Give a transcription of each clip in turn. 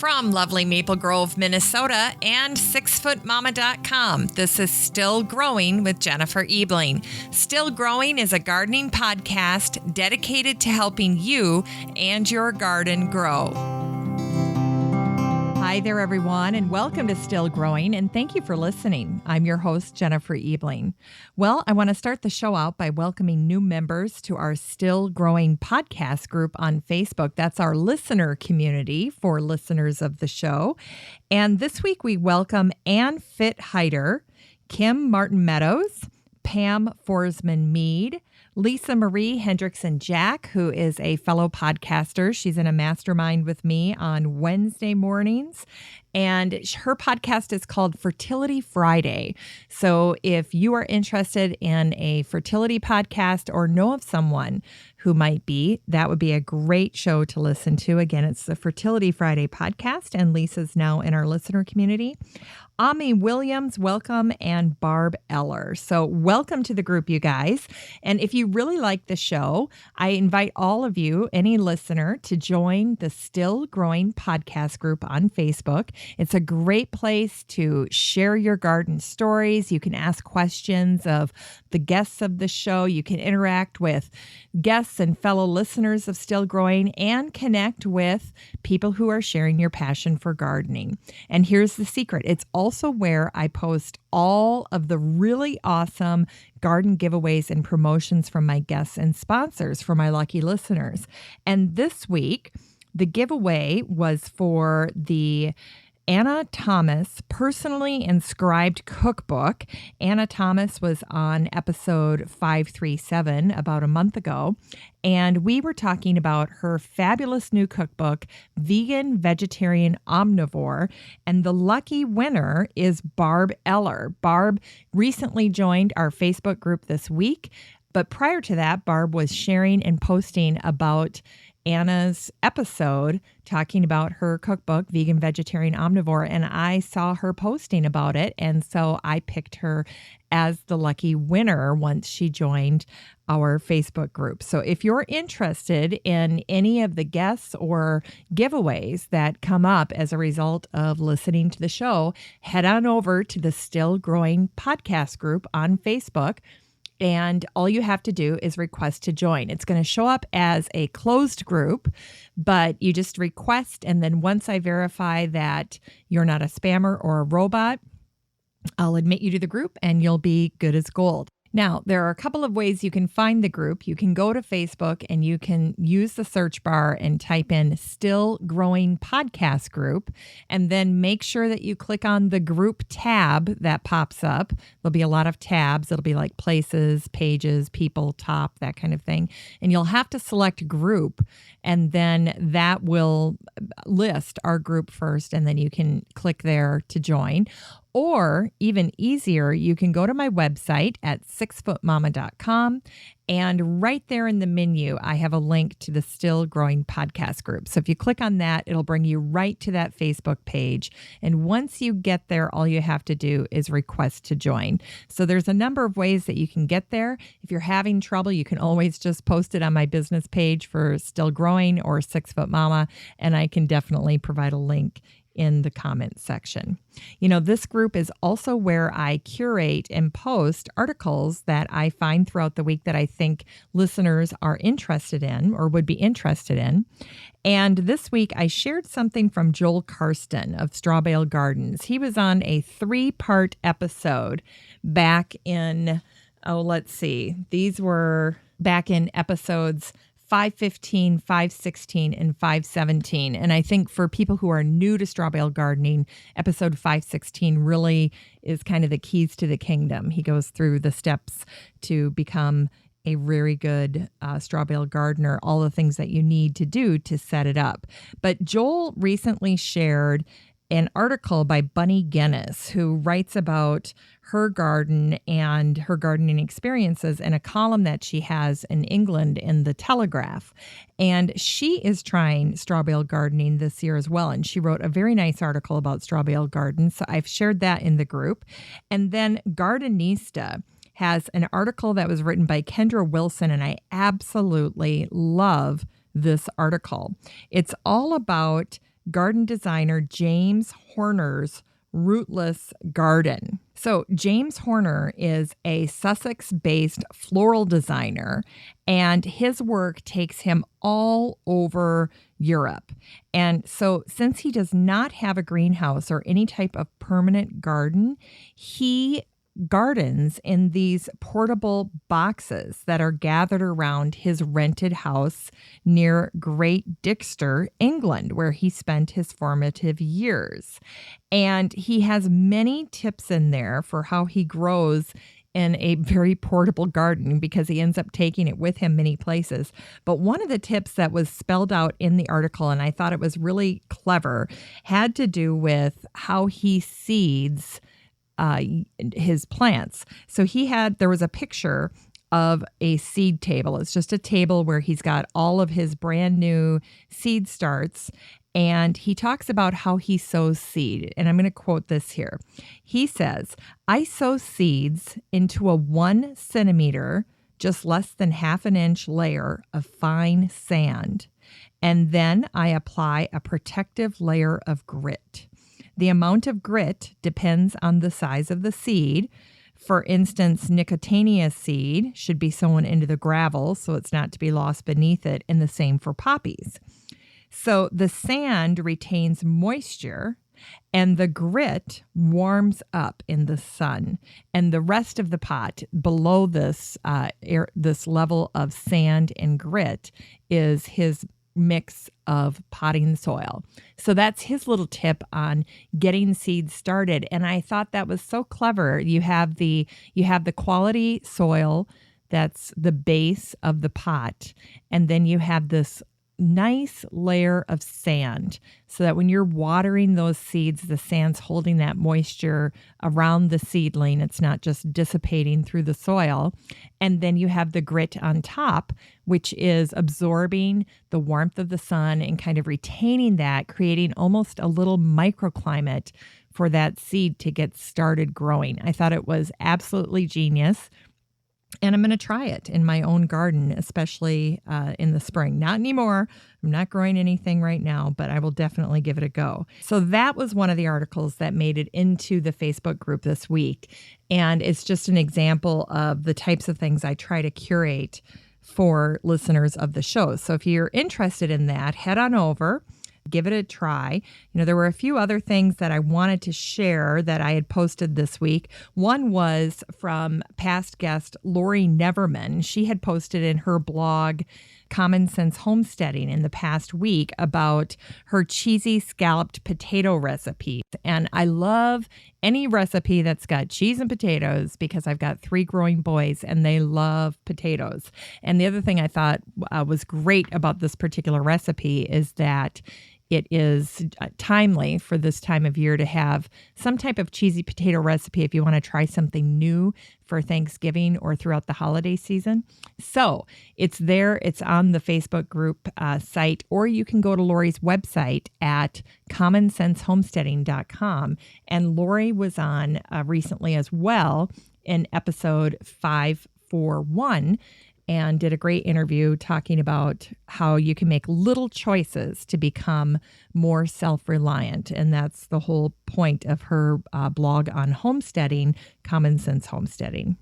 From lovely Maple Grove, Minnesota, and 6footmama.com, this is Still Growing with Jennifer Ebling. Still Growing is a gardening podcast dedicated to helping you and your garden grow. Hi there, everyone, and welcome to Still Growing, and thank you for listening. I'm your host, Jennifer Ebling. Well, I want to start the show out by welcoming new members to our Still Growing podcast group on Facebook. That's our listener community for listeners of the show. And this week we welcome Ann Fit-Heider, Kim Martin-Meadows, Pam Forsman-Mead, Lisa Marie Hendrickson-Jack, who is a fellow podcaster. She's in a mastermind with me on Wednesday mornings, and her podcast is called Fertility Friday. So if you are interested in a fertility podcast or know of someone who might be, that would be a great show to listen to. Again, it's the Fertility Friday podcast, and Lisa's now in our listener community. Ami Williams, welcome, and Barb Eller. So welcome to the group, you guys. And if you really like the show, I invite all of you, any listener, to join the Still Growing podcast group on Facebook. It's a great place to share your garden stories. You can ask questions of the guests of the show. You can interact with guests and fellow listeners of Still Growing and connect with people who are sharing your passion for gardening. And here's the secret. It's also where I post all of the really awesome garden giveaways and promotions from my guests and sponsors for my lucky listeners. And this week, the giveaway was for the Anna Thomas personally inscribed cookbook. Anna Thomas was on episode 537 about a month ago, and we were talking about her fabulous new cookbook, Vegan Vegetarian Omnivore, and the lucky winner is Barb Eller. Barb recently joined our Facebook group this week, but prior to that, Barb was sharing and posting about Anna's episode talking about her cookbook, Vegan Vegetarian Omnivore, and I saw her posting about it, and so I picked her as the lucky winner once she joined our Facebook group. So if you're interested in any of the guests or giveaways that come up as a result of listening to the show, head on over to the Still Growing podcast group on Facebook. And all you have to do is request to join. It's going to show up as a closed group, but you just request. And then once I verify that you're not a spammer or a robot, I'll admit you to the group and you'll be good as gold. Now, there are a couple of ways you can find the group. You can go to Facebook and you can use the search bar and type in Still Growing Podcast Group, and then make sure that you click on the group tab that pops up. There'll be a lot of tabs. It'll be like places, pages, people, top, that kind of thing. And you'll have to select group, and then that will list our group first, and then you can click there to join. Or even easier, you can go to my website at 6footmama.com, and right there in the menu, I have a link to the Still Growing podcast group. So if you click on that, it'll bring you right to that Facebook page. And once you get there, all you have to do is request to join. So there's a number of ways that you can get there. If you're having trouble, you can always just post it on my business page for Still Growing or 6foot Mama, and I can definitely provide a link in the comment section. You know, this group is also where I curate and post articles that I find throughout the week that I think listeners are interested in or would be interested in. And this week I shared something from Joel Karsten of Straw Bale Gardens. He was on a 3-part episode back in, these were back in episodes 515, 516, and 517. And I think for people who are new to straw bale gardening, episode 516 really is kind of the keys to the kingdom. He goes through the steps to become a very good straw bale gardener, all the things that you need to do to set it up. But Joel recently shared an article by Bunny Guinness, who writes about her garden and her gardening experiences in a column that she has in England in the Telegraph. And she is trying straw bale gardening this year as well. And she wrote a very nice article about straw bale gardens. So I've shared that in the group. And then Gardenista has an article that was written by Kendra Wilson, and I absolutely love this article. It's all about garden designer James Horner's Rootless Garden. So James Horner is a Sussex-based floral designer, and his work takes him all over Europe. And so since he does not have a greenhouse or any type of permanent garden, he gardens in these portable boxes that are gathered around his rented house near Great Dixter, England, where he spent his formative years. And he has many tips in there for how he grows in a very portable garden because he ends up taking it with him many places. But one of the tips that was spelled out in the article, and I thought it was really clever, had to do with how he seeds his plants. So there was a picture of a seed table. It's just a table where he's got all of his brand new seed starts. And he talks about how he sows seed. And I'm going to quote this here. He says, "I sow seeds into a 1 centimeter, just less than half an inch layer of fine sand. And then I apply a protective layer of grit. The amount of grit depends on the size of the seed. For instance, Nicotiana seed should be sown into the gravel so it's not to be lost beneath it, and the same for poppies. So the sand retains moisture and the grit warms up in the sun. And the rest of the pot below this this level of sand and grit is his mix of potting soil. So that's his little tip on getting seeds started. And I thought that was so clever. You have the quality soil that's the base of the pot, and then you have this nice layer of sand so that when you're watering those seeds, the sand's holding that moisture around the seedling. It's not just dissipating through the soil. And then you have the grit on top, which is absorbing the warmth of the sun and kind of retaining that, creating almost a little microclimate for that seed to get started growing. I thought it was absolutely genius. And I'm going to try it in my own garden, especially in the spring. Not anymore. I'm not growing anything right now, but I will definitely give it a go. So that was one of the articles that made it into the Facebook group this week. And it's just an example of the types of things I try to curate for listeners of the show. So if you're interested in that, head on over. Give it a try. There were a few other things that I wanted to share that I had posted this week. One was from past guest Laurie Neverman. She had posted in her blog, Common Sense Homesteading, in the past week about her cheesy scalloped potato recipe. And I love any recipe that's got cheese and potatoes because I've got 3 growing boys and they love potatoes. And the other thing I thought was great about this particular recipe is that it is timely for this time of year to have some type of cheesy potato recipe if you want to try something new for Thanksgiving or throughout the holiday season. So it's there. It's on the Facebook group site, or you can go to Laurie's website at commonsensehomesteading.com. And Laurie was on recently as well in episode 541. And did a great interview talking about how you can make little choices to become more self-reliant. And that's the whole point of her blog on homesteading, Common Sense Homesteading.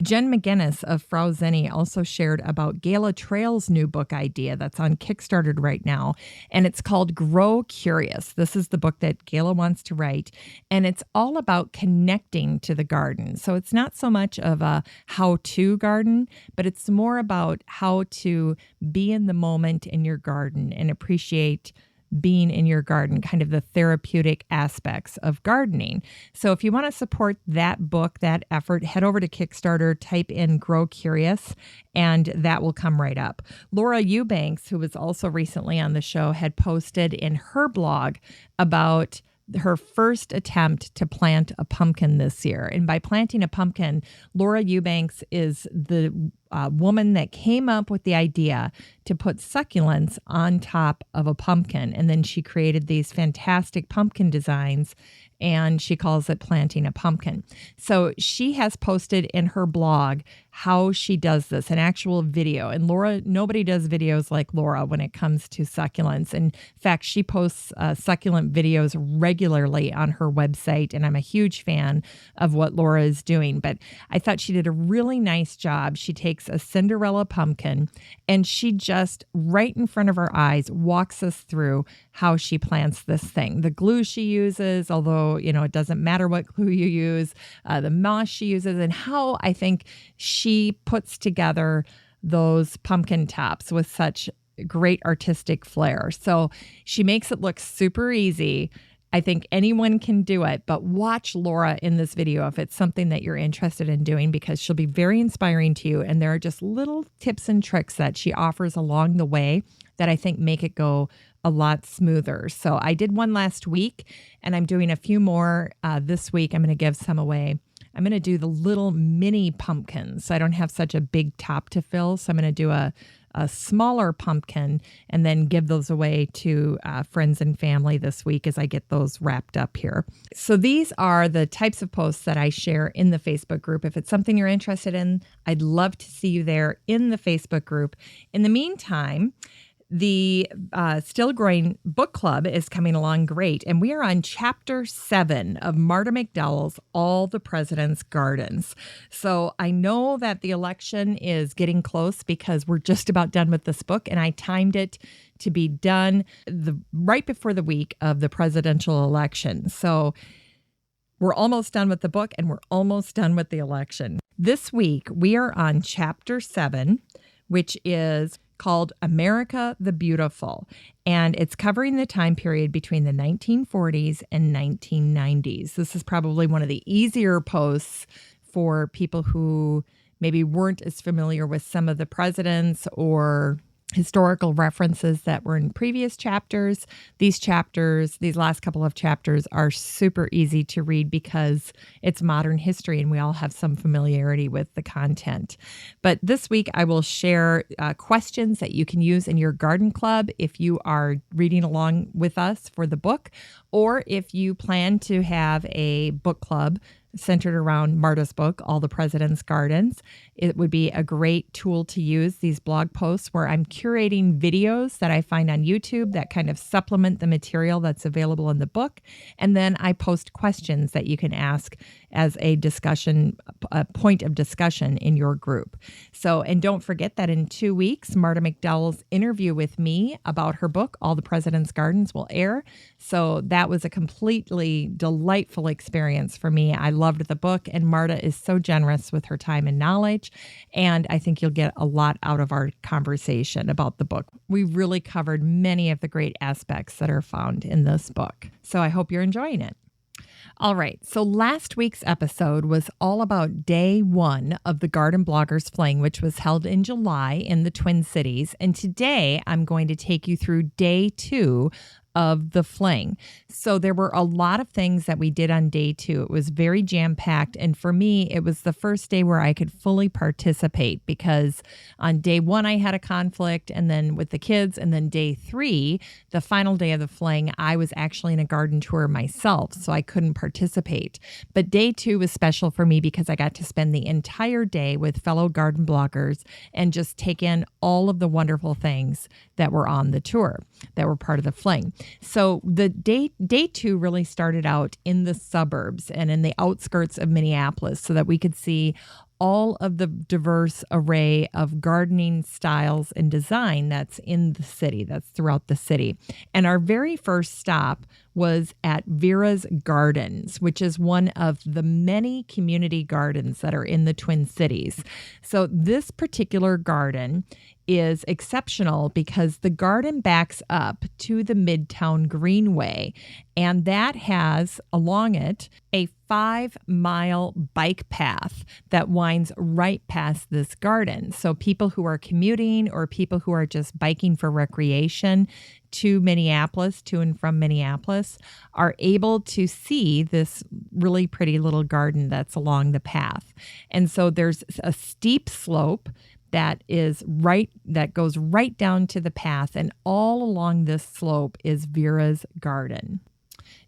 Jen McGuinness of Frau Zinnie also shared about Gala Trail's new book idea that's on Kickstarter right now, and it's called Grow Curious. This is the book that Gala wants to write, and it's all about connecting to the garden. So it's not so much of a how-to garden, but it's more about how to be in the moment in your garden and appreciate being in your garden, kind of the therapeutic aspects of gardening. So if you want to support that book, that effort, head over to Kickstarter, type in Grow Curious, and that will come right up. Laura Eubanks, who was also recently on the show, had posted in her blog about her first attempt to plant a pumpkin this year. And by planting a pumpkin, Laura Eubanks is the woman that came up with the idea to put succulents on top of a pumpkin. And then she created these fantastic pumpkin designs, and she calls it planting a pumpkin. So she has posted in her blog how she does this, an actual video. And Laura, nobody does videos like Laura when it comes to succulents. In fact, she posts succulent videos regularly on her website, and I'm a huge fan of what Laura is doing. But I thought she did a really nice job. She takes a Cinderella pumpkin and she just, right in front of our eyes, walks us through how she plants this thing. The glue she uses, although, it doesn't matter what glue you use, the moss she uses, and how I think she puts together those pumpkin tops with such great artistic flair. So she makes it look super easy. I think anyone can do it, but watch Laura in this video if it's something that you're interested in doing, because she'll be very inspiring to you. And there are just little tips and tricks that she offers along the way that I think make it go a lot smoother. So I did one last week and I'm doing a few more this week. I'm going to give some away. I'm going to do the little mini pumpkins. So I don't have such a big top to fill. So I'm going to do a smaller pumpkin and then give those away to friends and family this week as I get those wrapped up here. So these are the types of posts that I share in the Facebook group. If it's something you're interested in, I'd love to see you there in the Facebook group. In the meantime, the Still Growing book club is coming along great, and we are on chapter 7 of Marta McDowell's All the President's Gardens. So I know that the election is getting close because we're just about done with this book, and I timed it to be done right before the week of the presidential election. So we're almost done with the book, and we're almost done with the election. This week, we are on chapter 7, which is called America the Beautiful, and it's covering the time period between the 1940s and 1990s. This is probably one of the easier posts for people who maybe weren't as familiar with some of the presidents or historical references that were in previous chapters. These last couple of chapters are super easy to read because it's modern history and we all have some familiarity with the content. But this week I will share questions that you can use in your garden club if you are reading along with us for the book, or if you plan to have a book club centered around Marta's book, All the President's Gardens. It would be a great tool to use, these blog posts where I'm curating videos that I find on YouTube that kind of supplement the material that's available in the book. And then I post questions that you can ask as a point of discussion in your group. So, and don't forget that in 2 weeks, Marta McDowell's interview with me about her book, All the President's Gardens, will air. So that was a completely delightful experience for me. I loved the book, and Marta is so generous with her time and knowledge. And I think you'll get a lot out of our conversation about the book. We really covered many of the great aspects that are found in this book. So I hope you're enjoying it. All right, so last week's episode was all about day 1 of the Garden Bloggers Fling, which was held in July in the Twin Cities. And today I'm going to take you through day 2 of the Fling. So there were a lot of things that we did on day 2. It was very jam-packed. And for me, it was the first day where I could fully participate, because on day 1, I had a conflict, and then with the kids. And then day 3, the final day of the Fling, I was actually in a garden tour myself, so I couldn't participate. But day 2 was special for me because I got to spend the entire day with fellow garden bloggers and just take in all of the wonderful things that were on the tour, that were part of the Fling. So the day 2 really started out in the suburbs and in the outskirts of Minneapolis so that we could see all of the diverse array of gardening styles and design that's in the city, that's throughout the city. And our very first stop was at Vera's Gardens, which is one of the many community gardens that are in the Twin Cities. So this particular garden is exceptional because the garden backs up to the Midtown Greenway, and that has along it a 5-mile bike path that winds right past this garden. So people who are commuting or people who are just biking for recreation to Minneapolis, to and from Minneapolis, are able to see this really pretty little garden that's along the path. And so there's a steep slope that goes right down to the path, and all along this slope is Vera's garden.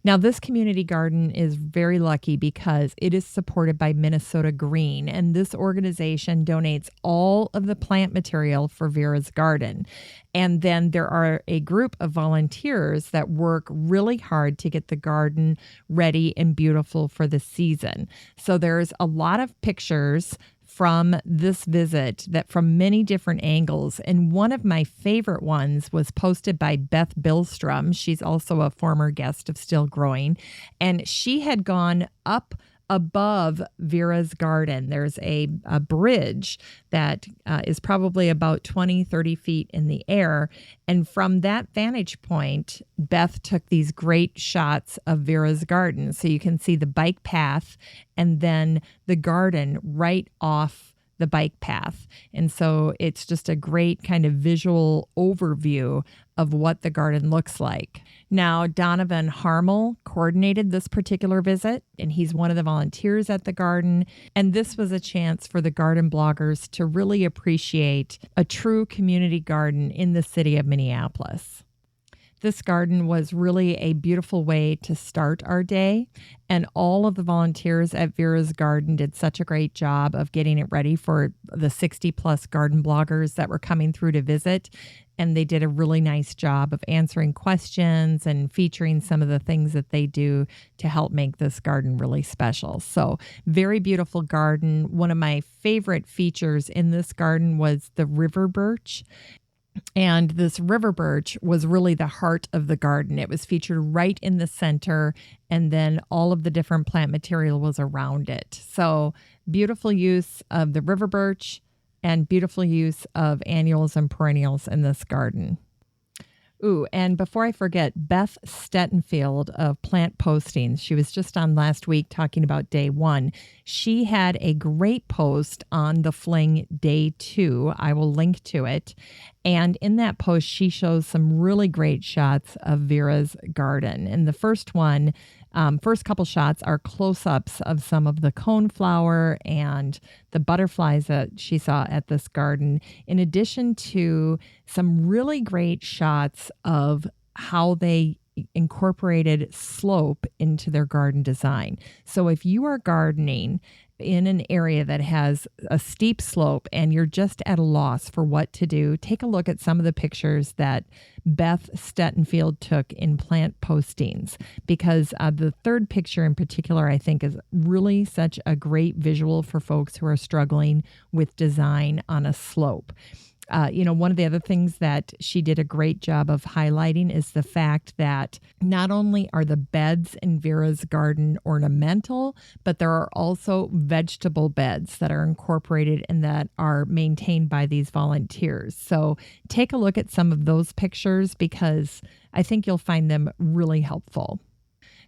Now, this community garden is very lucky because it is supported by Minnesota Green, and this organization donates all of the plant material for Vera's garden. And then there are a group of volunteers that work really hard to get the garden ready and beautiful for the season. So there's a lot of pictures from this visit that from many different angles. And one of my favorite ones was posted by Beth Billstrom. She's also a former guest of Still Growing. And she had gone up above Vera's garden. There's a bridge that is probably about 20, 30 feet in the air. And from that vantage point, Beth took these great shots of Vera's garden. So you can see the bike path and then the garden right off the bike path. And so it's just a great kind of visual overview of what the garden looks like. Now, Donovan Harmel coordinated this particular visit, and he's one of the volunteers at the garden. And this was a chance for the garden bloggers to really appreciate a true community garden in the city of Minneapolis. This garden was really a beautiful way to start our day, and all of the volunteers at Vera's garden did such a great job of getting it ready for the 60 plus garden bloggers that were coming through to visit. And they did a really nice job of answering questions and featuring some of the things that they do to help make this garden really special. So very beautiful garden. One of my favorite features in this garden was the river birch. And this river birch was really the heart of the garden. It was featured right in the center, and then all of the different plant material was around it. So beautiful use of the river birch and beautiful use of annuals and perennials in this garden. Ooh, and before I forget, Beth Stettenfield of Plant Postings, she was just on last week talking about day 1. She had a great post on the Fling day 2. I will link to it. And in that post, she shows some really great shots of Vera's garden. And the first one, first couple shots are close-ups of some of the coneflower and the butterflies that she saw at this garden, in addition to some really great shots of how they incorporated slope into their garden design. So if you are gardening in an area that has a steep slope and you're just at a loss for what to do, take a look at some of the pictures that Beth Stettenfield took in Plant Postings, because the third picture in particular, I think, is really such a great visual for folks who are struggling with design on a slope. One of the other things that she did a great job of highlighting is the fact that not only are the beds in Vera's garden ornamental, but there are also vegetable beds that are incorporated and that are maintained by these volunteers. So take a look at some of those pictures because I think you'll find them really helpful.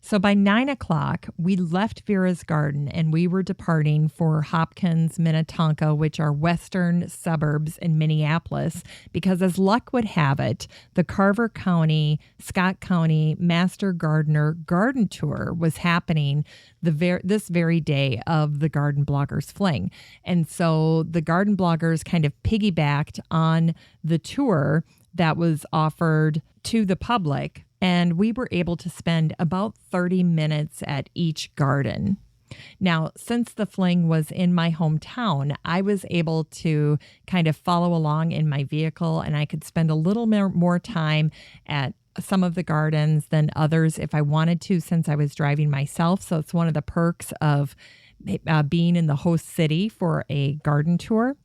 So by 9 o'clock, we left Vera's garden and we were departing for Hopkins, Minnetonka, which are western suburbs in Minneapolis, because as luck would have it, the Carver County, Scott County Master Gardener Garden Tour was happening this very day of the Garden Bloggers Fling. And so the garden bloggers kind of piggybacked on the tour that was offered to the public, and we were able to spend about 30 minutes at each garden. Now, since the Fling was in my hometown, I was able to kind of follow along in my vehicle, and I could spend a little more time at some of the gardens than others if I wanted to, since I was driving myself. So it's one of the perks of being in the host city for a garden tour.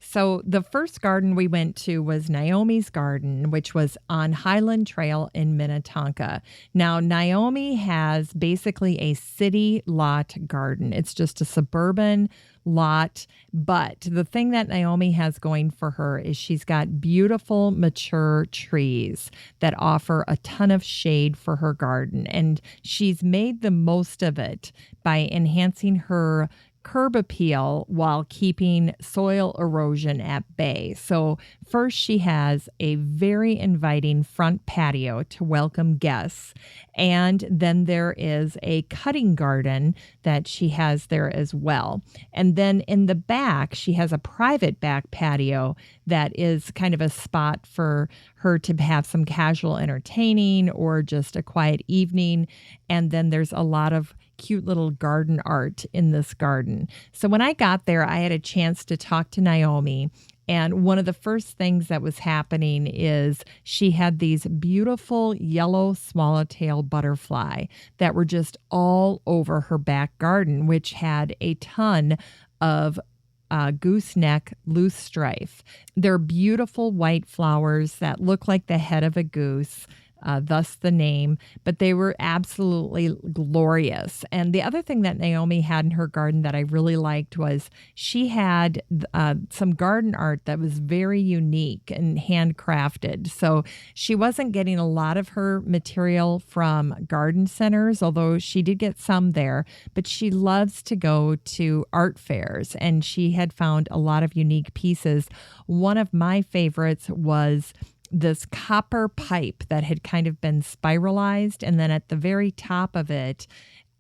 So the first garden we went to was Naomi's garden, which was on Highland Trail in Minnetonka. Now, Naomi has basically a city lot garden. It's just a suburban lot, but the thing that Naomi has going for her is she's got beautiful mature trees that offer a ton of shade for her garden, and she's made the most of it by enhancing her curb appeal while keeping soil erosion at bay. So first, she has a very inviting front patio to welcome guests. And then there is a cutting garden that she has there as well. And then in the back, she has a private back patio that is kind of a spot for her to have some casual entertaining or just a quiet evening. And then there's a lot of cute little garden art in this garden. So when I got there, I had a chance to talk to Naomi. And one of the first things that was happening is she had these beautiful yellow swallowtail butterfly that were just all over her back garden, which had a ton of gooseneck loosestrife. They're beautiful white flowers that look like the head of a goose. Thus the name, but they were absolutely glorious. And the other thing that Naomi had in her garden that I really liked was she had some garden art that was very unique and handcrafted. So she wasn't getting a lot of her material from garden centers, although she did get some there, but she loves to go to art fairs, and she had found a lot of unique pieces. One of my favorites was this copper pipe that had kind of been spiralized, and then at the very top of it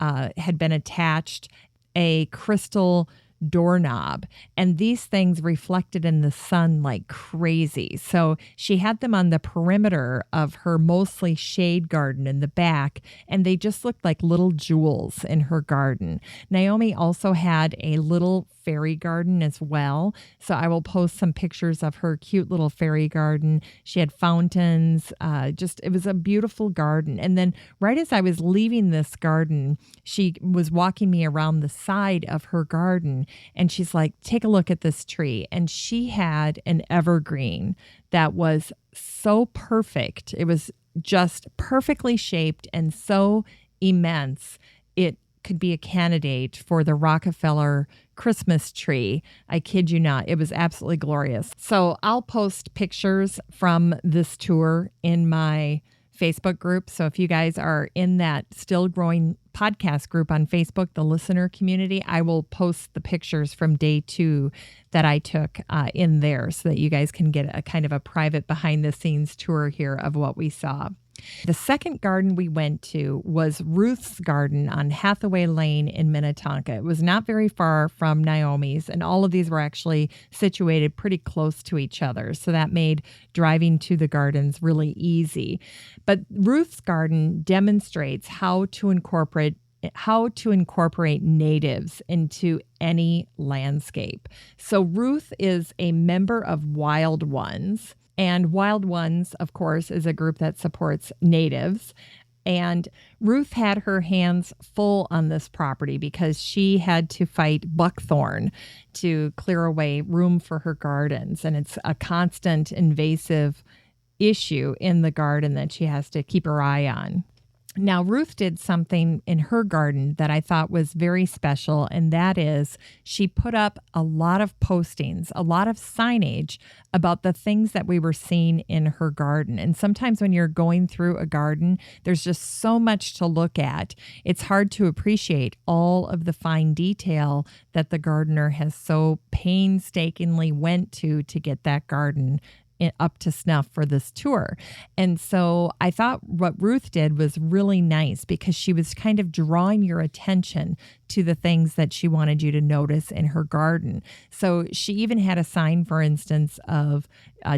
had been attached a crystal doorknob, and these things reflected in the sun like crazy. So she had them on the perimeter of her mostly shade garden in the back, and they just looked like little jewels in her garden. Naomi also had a little fairy garden as well. So I will post some pictures of her cute little fairy garden. She had fountains, it was a beautiful garden. And then right as I was leaving this garden, she was walking me around the side of her garden, and she's like, take a look at this tree. And she had an evergreen that was so perfect. It was just perfectly shaped and so immense. It could be a candidate for the Rockefeller Christmas tree. I kid you not. It was absolutely glorious. So I'll post pictures from this tour in my Facebook group. So if you guys are in that Still Growing podcast group on Facebook, the listener community, I will post the pictures from day 2 that I took in there so that you guys can get a kind of a private behind the scenes tour here of what we saw. The second garden we went to was Ruth's garden on Hathaway Lane in Minnetonka. It was not very far from Naomi's, and all of these were actually situated pretty close to each other. So that made driving to the gardens really easy. But Ruth's garden demonstrates how to incorporate natives into any landscape. So Ruth is a member of Wild Ones. And Wild Ones, of course, is a group that supports natives. And Ruth had her hands full on this property because she had to fight buckthorn to clear away room for her gardens. And it's a constant invasive issue in the garden that she has to keep her eye on. Now, Ruth did something in her garden that I thought was very special, and that is she put up a lot of postings, a lot of signage about the things that we were seeing in her garden. And sometimes when you're going through a garden, there's just so much to look at. It's hard to appreciate all of the fine detail that the gardener has so painstakingly went to get that garden up to snuff for this tour. And so I thought what Ruth did was really nice because she was kind of drawing your attention to the things that she wanted you to notice in her garden. So she even had a sign, for instance, of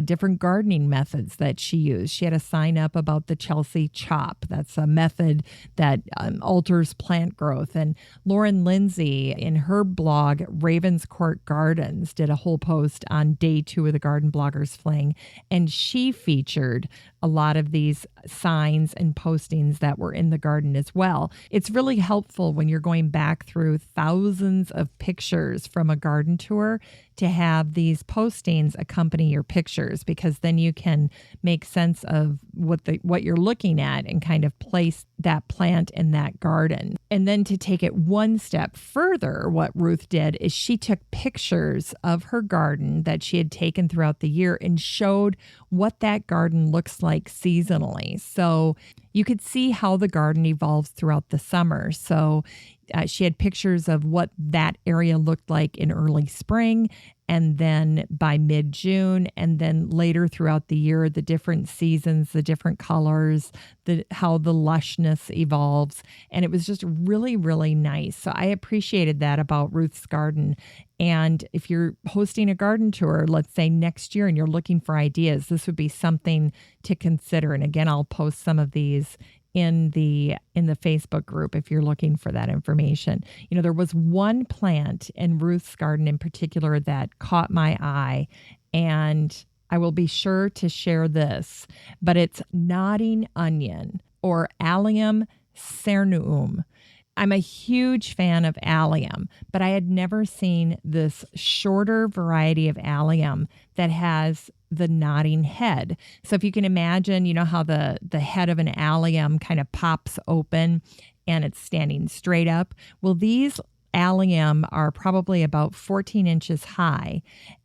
different gardening methods that she used. She had a sign up about the Chelsea chop. That's a method that alters plant growth. And Lauren Lindsay, in her blog, Ravens Court Gardens, did a whole post on day 2 of the Garden Bloggers Fling. And she featured a lot of these signs and postings that were in the garden as well. It's really helpful when you're going back through thousands of pictures from a garden tour to have these postings accompany your pictures, because then you can make sense of what you're looking at and kind of place that plant in that garden. And then to take it one step further, what Ruth did is she took pictures of her garden that she had taken throughout the year and showed what that garden looks like seasonally. So you could see how the garden evolves throughout the summer. So she had pictures of what that area looked like in early spring and then by mid-June, and then later throughout the year, the different seasons, the different colors, how the lushness evolves. And it was just really, really nice. So I appreciated that about Ruth's garden. And if you're hosting a garden tour, let's say next year, and you're looking for ideas, this would be something to consider. And again, I'll post some of these in the Facebook group if you're looking for that information. You know, there was one plant in Ruth's garden in particular that caught my eye, and I will be sure to share this, but it's nodding onion, or Allium cernum. I'm a huge fan of allium, but I had never seen this shorter variety of allium that has the nodding head. So if you can imagine, you know how the head of an allium kind of pops open and it's standing straight up. Well, these allium are probably about 14 inches high.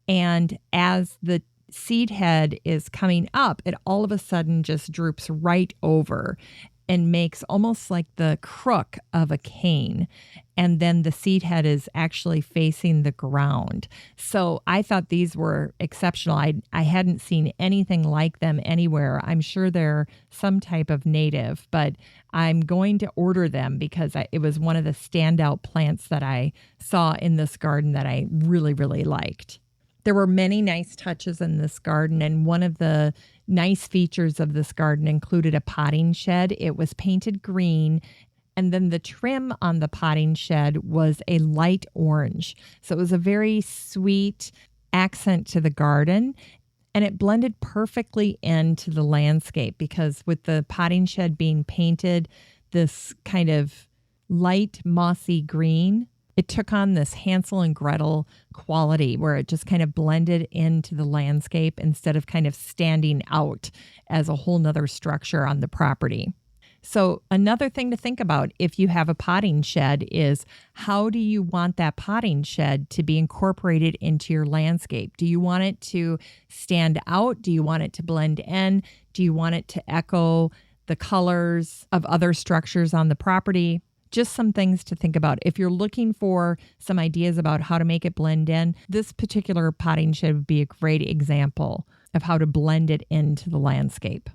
And as the seed head is coming up, it all of a sudden just droops right over and makes almost like the crook of a cane. And then the seed head is actually facing the ground. So I thought these were exceptional. I hadn't seen anything like them anywhere. I'm sure they're some type of native, but I'm going to order them because it was one of the standout plants that I saw in this garden that I really, really liked. There were many nice touches in this garden, and one of the nice features of this garden included a potting shed. It was painted green, and then the trim on the potting shed was a light orange. So it was a very sweet accent to the garden, and it blended perfectly into the landscape because with the potting shed being painted this kind of light mossy green, it took on this Hansel and Gretel quality where it just kind of blended into the landscape instead of kind of standing out as a whole nother structure on the property. So another thing to think about if you have a potting shed is how do you want that potting shed to be incorporated into your landscape? Do you want it to stand out? Do you want it to blend in? Do you want it to echo the colors of other structures on the property? Just some things to think about. If you're looking for some ideas about how to make it blend in, this particular potting shed would be a great example of how to blend it into the landscape.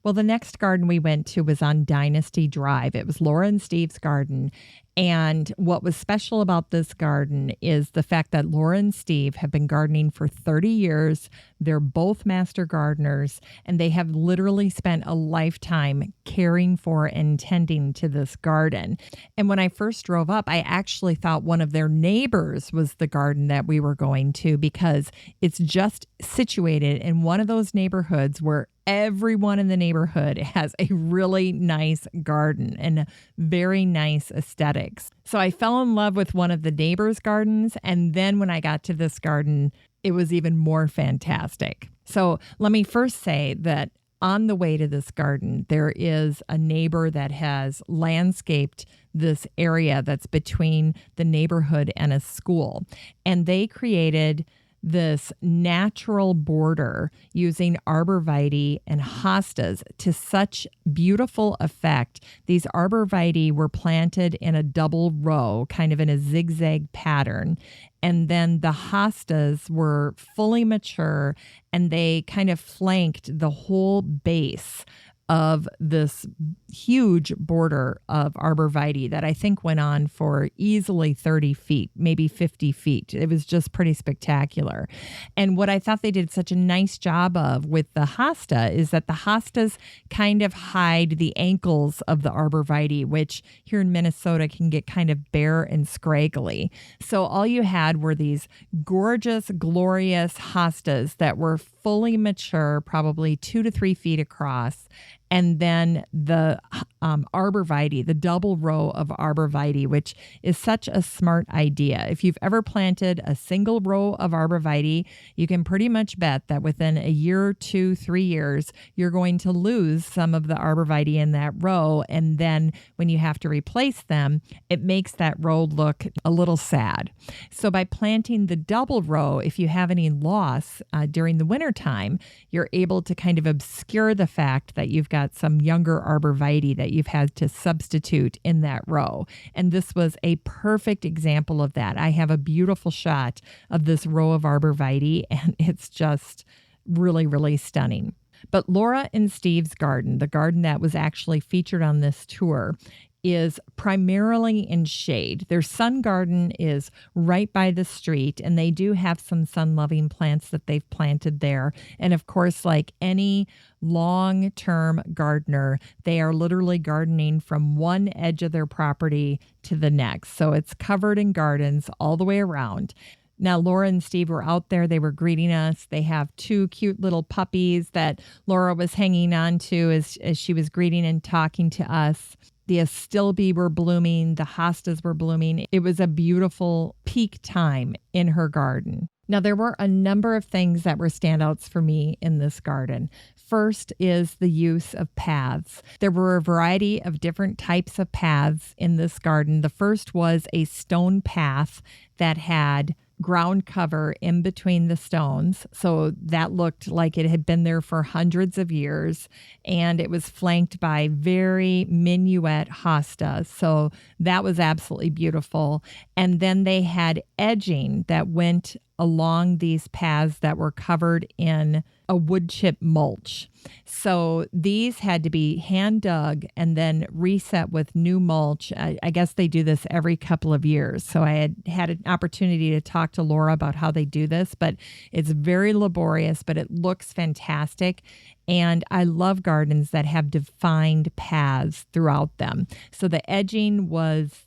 Well, the next garden we went to was on Dynasty Drive. It was Laura and Steve's garden. And what was special about this garden is the fact that Laura and Steve have been gardening for 30 years. They're both master gardeners, and they have literally spent a lifetime caring for and tending to this garden. And when I first drove up, I actually thought one of their neighbors was the garden that we were going to because it's just situated in one of those neighborhoods where everyone in the neighborhood has a really nice garden and very nice aesthetics. So I fell in love with one of the neighbors' gardens. And then when I got to this garden, it was even more fantastic. So let me first say that on the way to this garden, there is a neighbor that has landscaped this area that's between the neighborhood and a school. And they created this natural border using arborvitae and hostas to such beautiful effect. These arborvitae were planted in a double row, kind of in a zigzag pattern. And then the hostas were fully mature and they kind of flanked the whole base of this huge border of arborvitae that I think went on for easily 30 feet, maybe 50 feet. It was just pretty spectacular. And what I thought they did such a nice job of with the hosta is that the hostas kind of hide the ankles of the arborvitae, which here in Minnesota can get kind of bare and scraggly. So all you had were these gorgeous, glorious hostas that were fully mature, probably 2 to 3 feet across. And then the arborvitae, the double row of arborvitae, which is such a smart idea. If you've ever planted a single row of arborvitae, you can pretty much bet that within a year, 2, 3 years, you're going to lose some of the arborvitae in that row. And then when you have to replace them, it makes that row look a little sad. So by planting the double row, if you have any loss during the wintertime, you're able to kind of obscure the fact that you've got got some younger arborvitae that you've had to substitute in that row. And this was a perfect example of that. I have a beautiful shot of this row of arborvitae, and it's just really, really stunning. But Laura and Steve's garden, the garden that was actually featured on this tour, is primarily in shade. Their sun garden is right by the street, and they do have some sun-loving plants that they've planted there. And of course, like any long-term gardener, they are literally gardening from one edge of their property to the next. So it's covered in gardens all the way around. Now, Laura and Steve were out there. They were greeting us. They have 2 cute little puppies that Laura was hanging on to as she was greeting and talking to us. The astilbe were blooming. The hostas were blooming. It was a beautiful peak time in her garden. Now, there were a number of things that were standouts for me in this garden. First is the use of paths. There were a variety of different types of paths in this garden. The first was a stone path that had ground cover in between the stones. So that looked like it had been there for hundreds of years. And it was flanked by very minuet hostas. So that was absolutely beautiful. And then they had edging that went along these paths that were covered in a wood chip mulch. So these had to be hand dug and then reset with new mulch. I guess they do this every couple of years. So I had an opportunity to talk to Laura about how they do this, but it's very laborious, but it looks fantastic. And I love gardens that have defined paths throughout them. So the edging was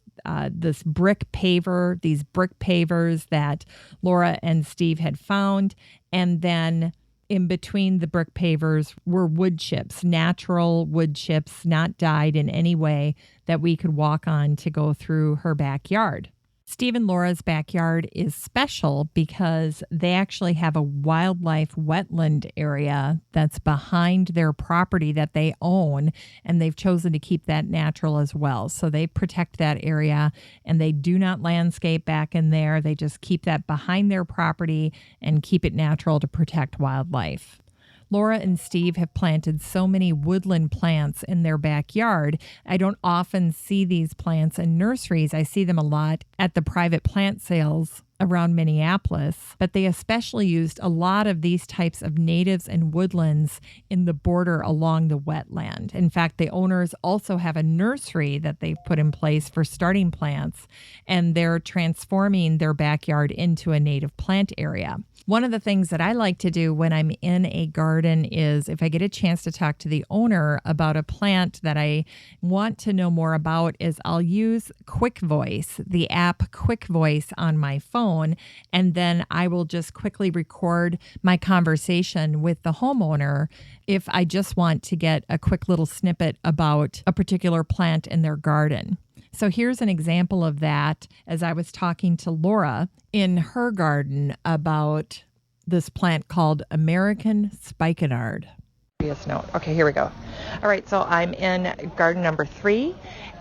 these brick pavers that Laura and Steve had found. And then in between the brick pavers were wood chips, natural wood chips, not dyed in any way, that we could walk on to go through her backyard. Steve and Laura's backyard is special because they actually have a wildlife wetland area that's behind their property that they own, and they've chosen to keep that natural as well. So they protect that area, and they do not landscape back in there. They just keep that behind their property and keep it natural to protect wildlife. Laura and Steve have planted so many woodland plants in their backyard. I don't often see these plants in nurseries. I see them a lot at the private plant sales around Minneapolis, but they especially used a lot of these types of natives and woodlands in the border along the wetland. In fact, the owners also have a nursery that they've put in place for starting plants, and they're transforming their backyard into a native plant area. One of the things that I like to do when I'm in a garden is if I get a chance to talk to the owner about a plant that I want to know more about is I'll use Quick Voice, the app Quick Voice on my phone, and then I will just quickly record my conversation with the homeowner if I just want to get a quick little snippet about a particular plant in their garden. So here's an example of that as I was talking to Laura in her garden about this plant called American spikenard. Note. Okay, here we go. All right, so I'm in garden number 3,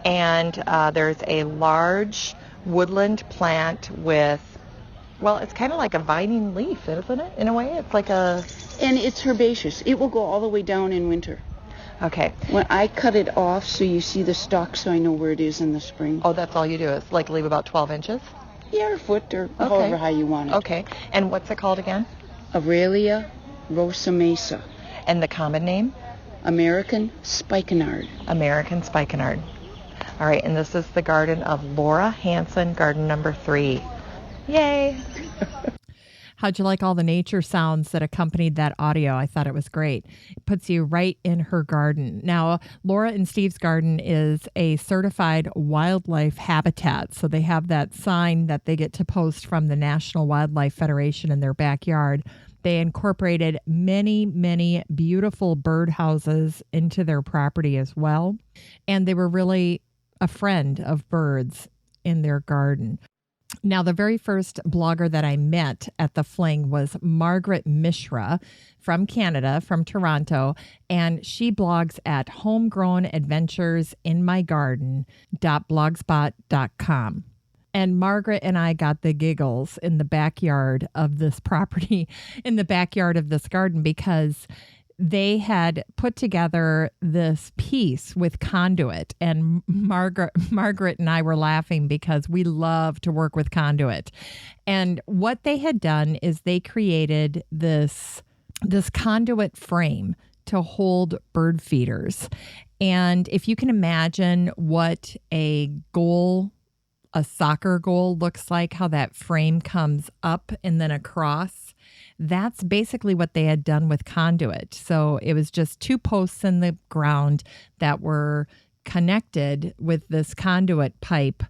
and there's a large woodland plant with, well, it's kind of like a vining leaf, isn't it? In a way, it's like a... And it's herbaceous. It will go all the way down in winter. Okay. When I cut it off so you see the stalk so I know where it is in the spring. Oh, that's all you do is like leave about 12 inches? Yeah, or a foot or however high you want it. Okay. And what's it called again? Aurelia rosamesa. And the common name? American spikenard. American spikenard. All right, and this is the garden of Laura Hansen, garden number 3. Yay! How'd you like all the nature sounds that accompanied that audio? I thought it was great. It puts you right in her garden. Now, Laura and Steve's garden is a certified wildlife habitat. So they have that sign that they get to post from the National Wildlife Federation in their backyard. They incorporated many, many beautiful birdhouses into their property as well. And they were really a friend of birds in their garden. Now, the very first blogger that I met at the Fling was Margaret Mishra from Canada, from Toronto, and she blogs at homegrownadventuresinmygarden.blogspot.com. And Margaret and I got the giggles in the backyard of this property, in the backyard of this garden, because they had put together this piece with conduit, and Margaret and I were laughing because we love to work with conduit. And what they had done is they created this conduit frame to hold bird feeders. And if you can imagine what a soccer goal looks like, how that frame comes up and then across, that's basically what they had done with conduit. So it was just two posts in the ground that were connected with this conduit pipe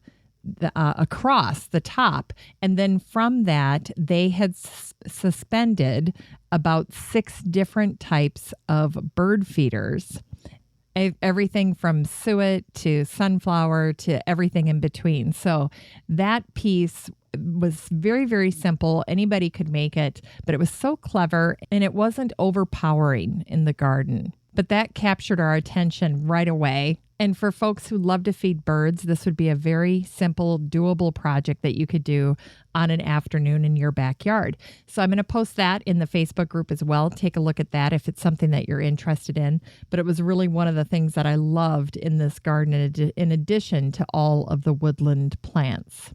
across the top. And then from that, they had suspended about 6 different types of bird feeders. Everything from suet to sunflower to everything in between. So that piece was very, very simple. Anybody could make it, but it was so clever and it wasn't overpowering in the garden. But that captured our attention right away. And for folks who love to feed birds, this would be a very simple, doable project that you could do on an afternoon in your backyard. So I'm going to post that in the Facebook group as well. Take a look at that if it's something that you're interested in. But it was really one of the things that I loved in this garden, in addition to all of the woodland plants.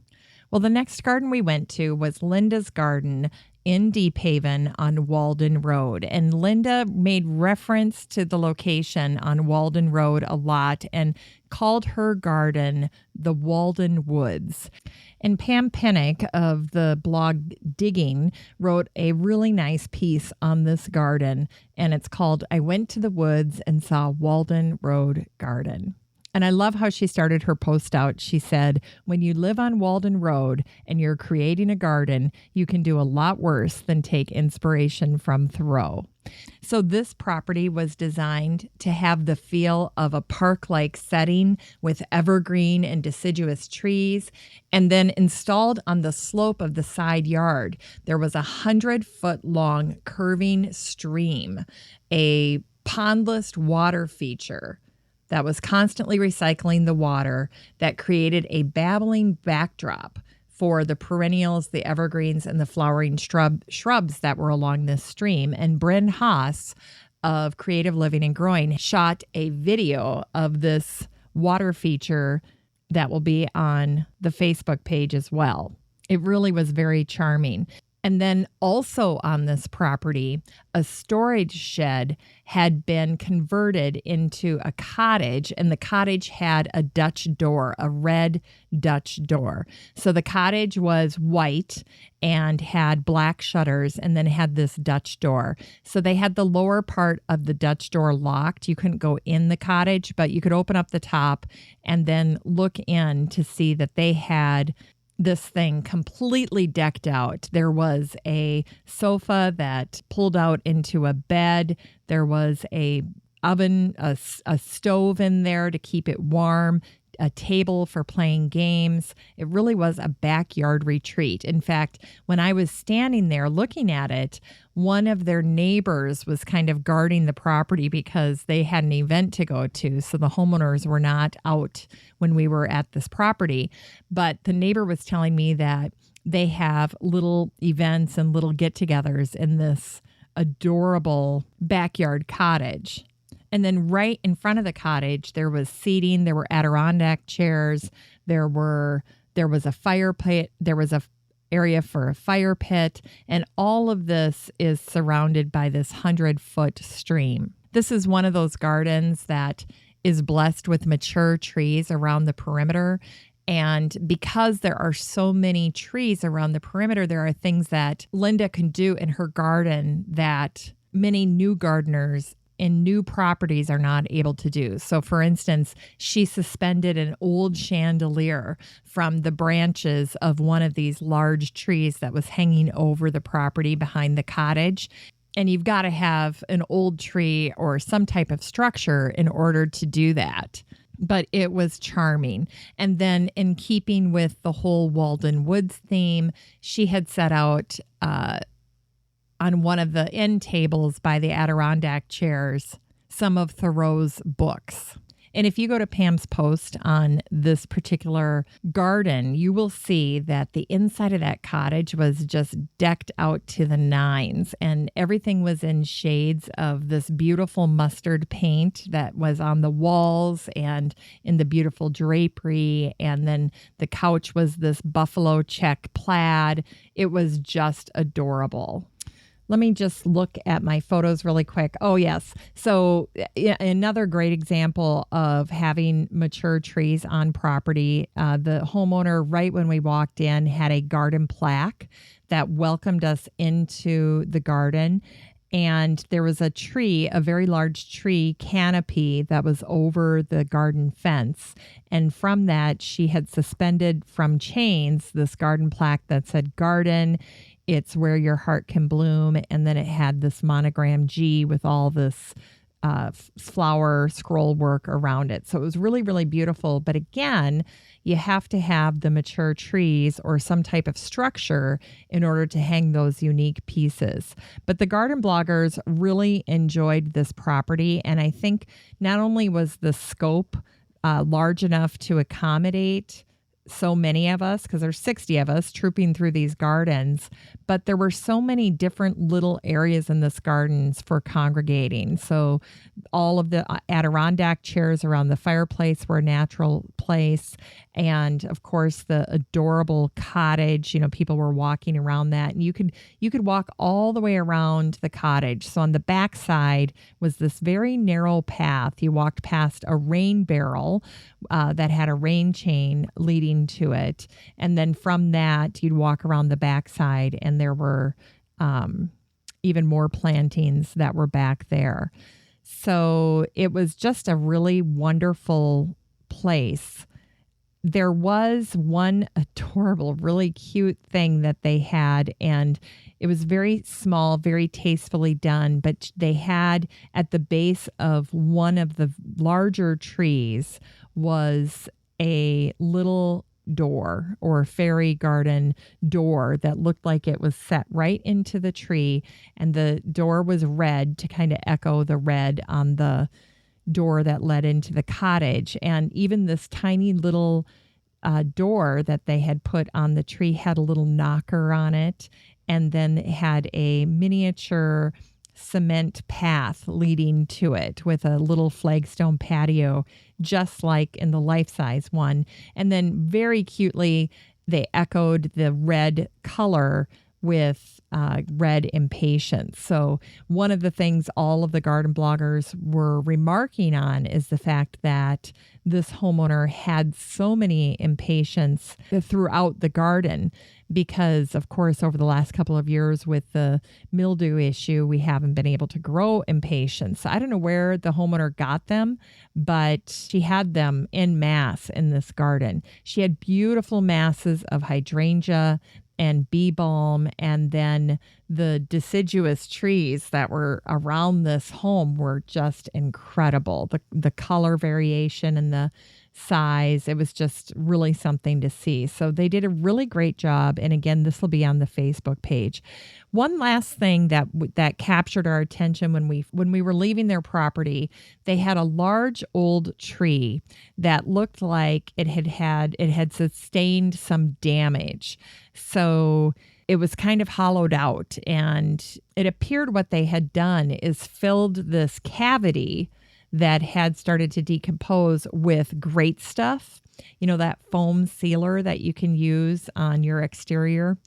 Well, the next garden we went to was Linda's garden in Deep Haven on Walden Road. And Linda made reference to the location on Walden Road a lot and called her garden the Walden Woods. And Pam Pinnock of the blog Digging wrote a really nice piece on this garden, and it's called I Went to the Woods and Saw Walden Road Garden. And I love how she started her post out. She said, when you live on Walden Road and you're creating a garden, you can do a lot worse than take inspiration from Thoreau. So this property was designed to have the feel of a park-like setting with evergreen and deciduous trees. And then installed on the slope of the side yard, there was a 100-foot-long curving stream, a pondless water feature that was constantly recycling the water, that created a babbling backdrop for the perennials, the evergreens, and the flowering shrubs that were along this stream. And Bryn Haas of Creative Living and Growing shot a video of this water feature that will be on the Facebook page as well. It really was very charming. And then also on this property, a storage shed had been converted into a cottage, and the cottage had a Dutch door, a red Dutch door. So the cottage was white and had black shutters and then had this Dutch door. So they had the lower part of the Dutch door locked. You couldn't go in the cottage, but you could open up the top and then look in to see that they had this thing completely decked out. There was a sofa that pulled out into a bed. There was a oven, a stove in there to keep it warm, a table for playing games. It really was a backyard retreat. In fact, when I was standing there looking at it, one of their neighbors was kind of guarding the property because they had an event to go to. So the homeowners were not out when we were at this property. But the neighbor was telling me that they have little events and little get-togethers in this adorable backyard cottage. And then right in front of the cottage, there was seating, there were Adirondack chairs, there was a fire pit, there was a area for a fire pit, and all of this is surrounded by this 100-foot stream. This is one of those gardens that is blessed with mature trees around the perimeter. And because there are so many trees around the perimeter, there are things that Linda can do in her garden that many new gardeners in new properties are not able to do. So for instance, she suspended an old chandelier from the branches of one of these large trees that was hanging over the property behind the cottage. And you've got to have an old tree or some type of structure in order to do that. But it was charming. And then in keeping with the whole Walden Woods theme, she had set out on one of the end tables by the Adirondack chairs some of Thoreau's books. And if you go to Pam's post on this particular garden, you will see that the inside of that cottage was just decked out to the nines, and everything was in shades of this beautiful mustard paint that was on the walls and in the beautiful drapery. And then the couch was this buffalo check plaid. It was just adorable. Let me just look at my photos really quick. Oh, yes. So another great example of having mature trees on property. The homeowner, right when we walked in, had a garden plaque that welcomed us into the garden. And there was a tree, a very large tree canopy that was over the garden fence. And from that, she had suspended from chains this garden plaque that said garden. It's where your heart can bloom. And then it had this monogram G with all this flower scroll work around it. So it was really, really beautiful. But again, you have to have the mature trees or some type of structure in order to hang those unique pieces. But the garden bloggers really enjoyed this property. And I think not only was the scope large enough to accommodate so many of us, because there's 60 of us trooping through these gardens, but there were so many different little areas in this gardens for congregating. So all of the Adirondack chairs around the fireplace were a natural place. And of course, the adorable cottage, people were walking around that, and you could walk all the way around the cottage. So on the back side was this very narrow path. You walked past a rain barrel that had a rain chain leading to it. And then from that, you'd walk around the backside, and there were even more plantings that were back there. So it was just a really wonderful place. There was one adorable, really cute thing that they had, and it was very small, very tastefully done, but they had at the base of one of the larger trees was a little door or fairy garden door that looked like it was set right into the tree, and the door was red to kind of echo the red on the door that led into the cottage. And even this tiny little door that they had put on the tree had a little knocker on it, and then it had a miniature cement path leading to it with a little flagstone patio, just like in the life-size one. And then very cutely, they echoed the red color with red impatiens. So one of the things all of the garden bloggers were remarking on is the fact that this homeowner had so many impatiens throughout the garden because, of course, over the last couple of years with the mildew issue, we haven't been able to grow impatiens. So I don't know where the homeowner got them, but she had them en masse in this garden. She had beautiful masses of hydrangea and bee balm, and then the deciduous trees that were around this home were just incredible. The color variation and the size, it was just really something to see. So they did a really great job, and again, this will be on the Facebook page. One last thing that captured our attention when we were leaving their property, they had a large old tree that looked like it had sustained some damage. So it was kind of hollowed out, and it appeared what they had done is filled this cavity that had started to decompose with great stuff, that foam sealer that you can use on your exterior.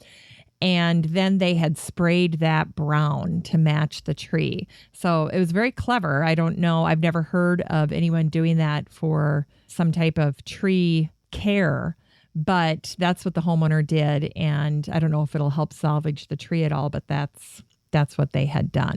And then they had sprayed that brown to match the tree. So it was very clever. I don't know. I've never heard of anyone doing that for some type of tree care, but that's what the homeowner did. And I don't know if it'll help salvage the tree at all, but that's what they had done.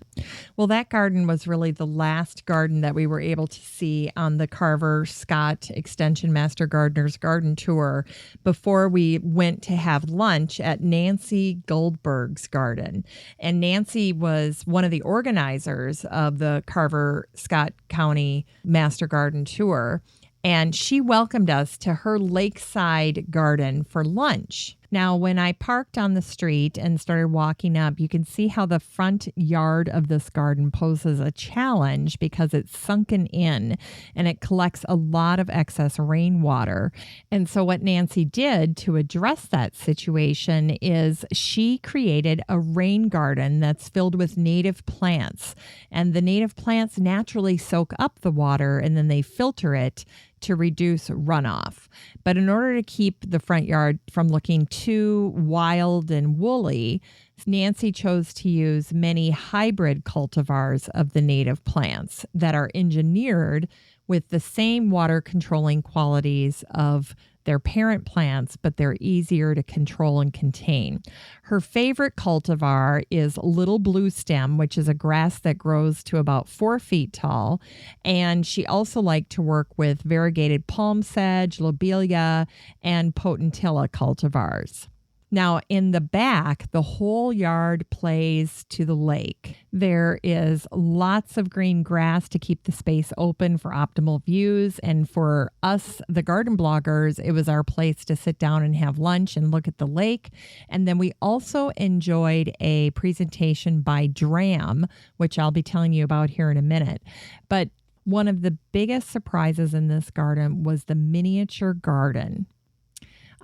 Well, that garden was really the last garden that we were able to see on the Carver Scott Extension Master Gardener's Garden Tour before we went to have lunch at Nancy Goldberg's garden. And Nancy was one of the organizers of the Carver Scott County Master Garden Tour, and she welcomed us to her lakeside garden for lunch. Now, when I parked on the street and started walking up, you can see how the front yard of this garden poses a challenge because it's sunken in and it collects a lot of excess rainwater. And so what Nancy did to address that situation is she created a rain garden that's filled with native plants. And the native plants naturally soak up the water and then they filter it to reduce runoff. But in order to keep the front yard from looking too wild and woolly, Nancy chose to use many hybrid cultivars of the native plants that are engineered with the same water controlling qualities of their parent plants, but they're easier to control and contain. Her favorite cultivar is Little Blue Stem, which is a grass that grows to about 4 feet tall. And she also liked to work with variegated palm sedge, lobelia, and potentilla cultivars. Now, in the back, the whole yard plays to the lake. There is lots of green grass to keep the space open for optimal views. And for us, the garden bloggers, it was our place to sit down and have lunch and look at the lake. And then we also enjoyed a presentation by Dram, which I'll be telling you about here in a minute. But one of the biggest surprises in this garden was the miniature garden.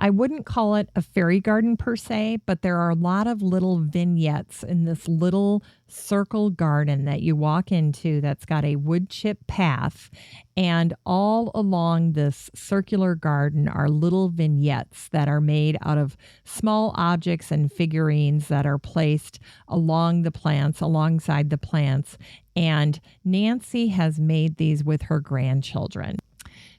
I wouldn't call it a fairy garden per se, but there are a lot of little vignettes in this little circle garden that you walk into that's got a wood chip path. And all along this circular garden are little vignettes that are made out of small objects and figurines that are placed along the plants, alongside the plants. And Nancy has made these with her grandchildren.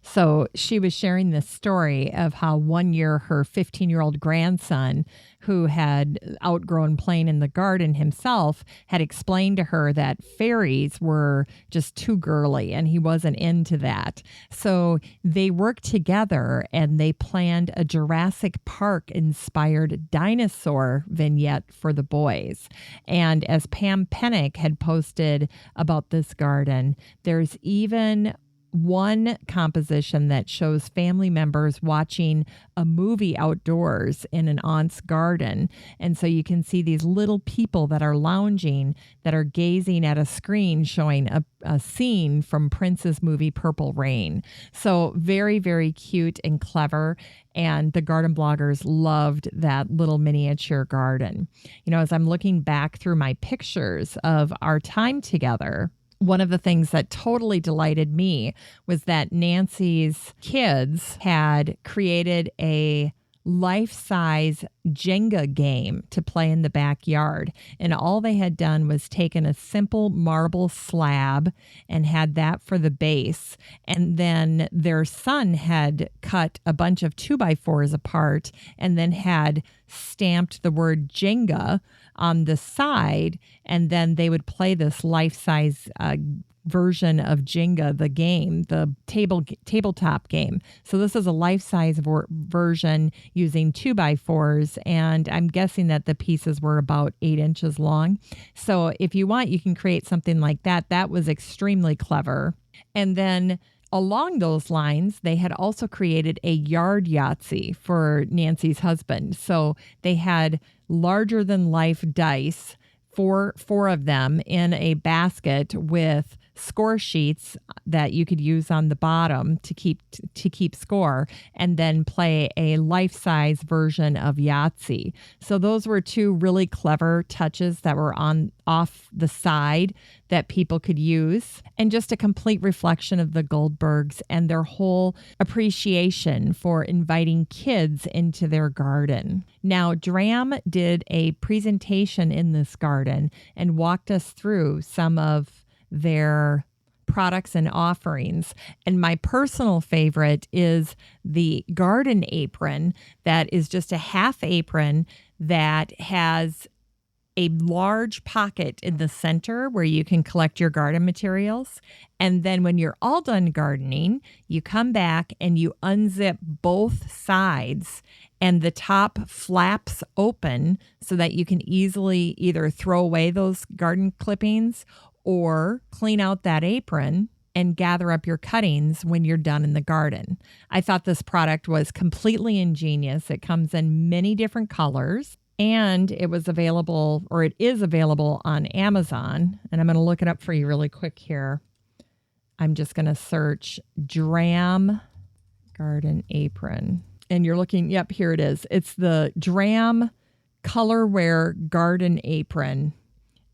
So she was sharing this story of how one year her 15-year-old grandson, who had outgrown playing in the garden himself, had explained to her that fairies were just too girly and he wasn't into that. So they worked together and they planned a Jurassic Park-inspired dinosaur vignette for the boys. And as Pam Pennick had posted about this garden, there's even one composition that shows family members watching a movie outdoors in an aunt's garden. And so you can see these little people that are lounging, that are gazing at a screen showing a scene from Prince's movie Purple Rain. So very, very cute and clever. And the garden bloggers loved that little miniature garden. You know, as I'm looking back through my pictures of our time together, one of the things that totally delighted me was that Nancy's kids had created a life-size Jenga game to play in the backyard. And all they had done was taken a simple marble slab and had that for the base. And then their son had cut a bunch of 2x4s apart and then had stamped the word Jenga on the side. And then they would play this life-size version of Jenga, the game, the tabletop game. So this is a life-size version using 2x4s, and I'm guessing that the pieces were about 8 inches long. So if you want, you can create something like that. That was extremely clever. And then along those lines, they had also created a yard Yahtzee for Nancy's husband. So they had larger-than-life dice, four of them in a basket with score sheets that you could use on the bottom to keep score, and then play a life-size version of Yahtzee. So those were two really clever touches that were off the side that people could use, and just a complete reflection of the Goldbergs and their whole appreciation for inviting kids into their garden. Now, Dram did a presentation in this garden and walked us through some of their products and offerings. And my personal favorite is the garden apron that is just a half apron that has a large pocket in the center where you can collect your garden materials. And then when you're all done gardening, you come back and you unzip both sides and the top flaps open so that you can easily either throw away those garden clippings or clean out that apron and gather up your cuttings when you're done in the garden. I thought this product was completely ingenious. It comes in many different colors, and it was available, or it is available on Amazon. And I'm going to look it up for you really quick here. I'm just going to search Dram Garden Apron. And you're looking, yep, here it is. It's the Dram Colorwear Garden Apron.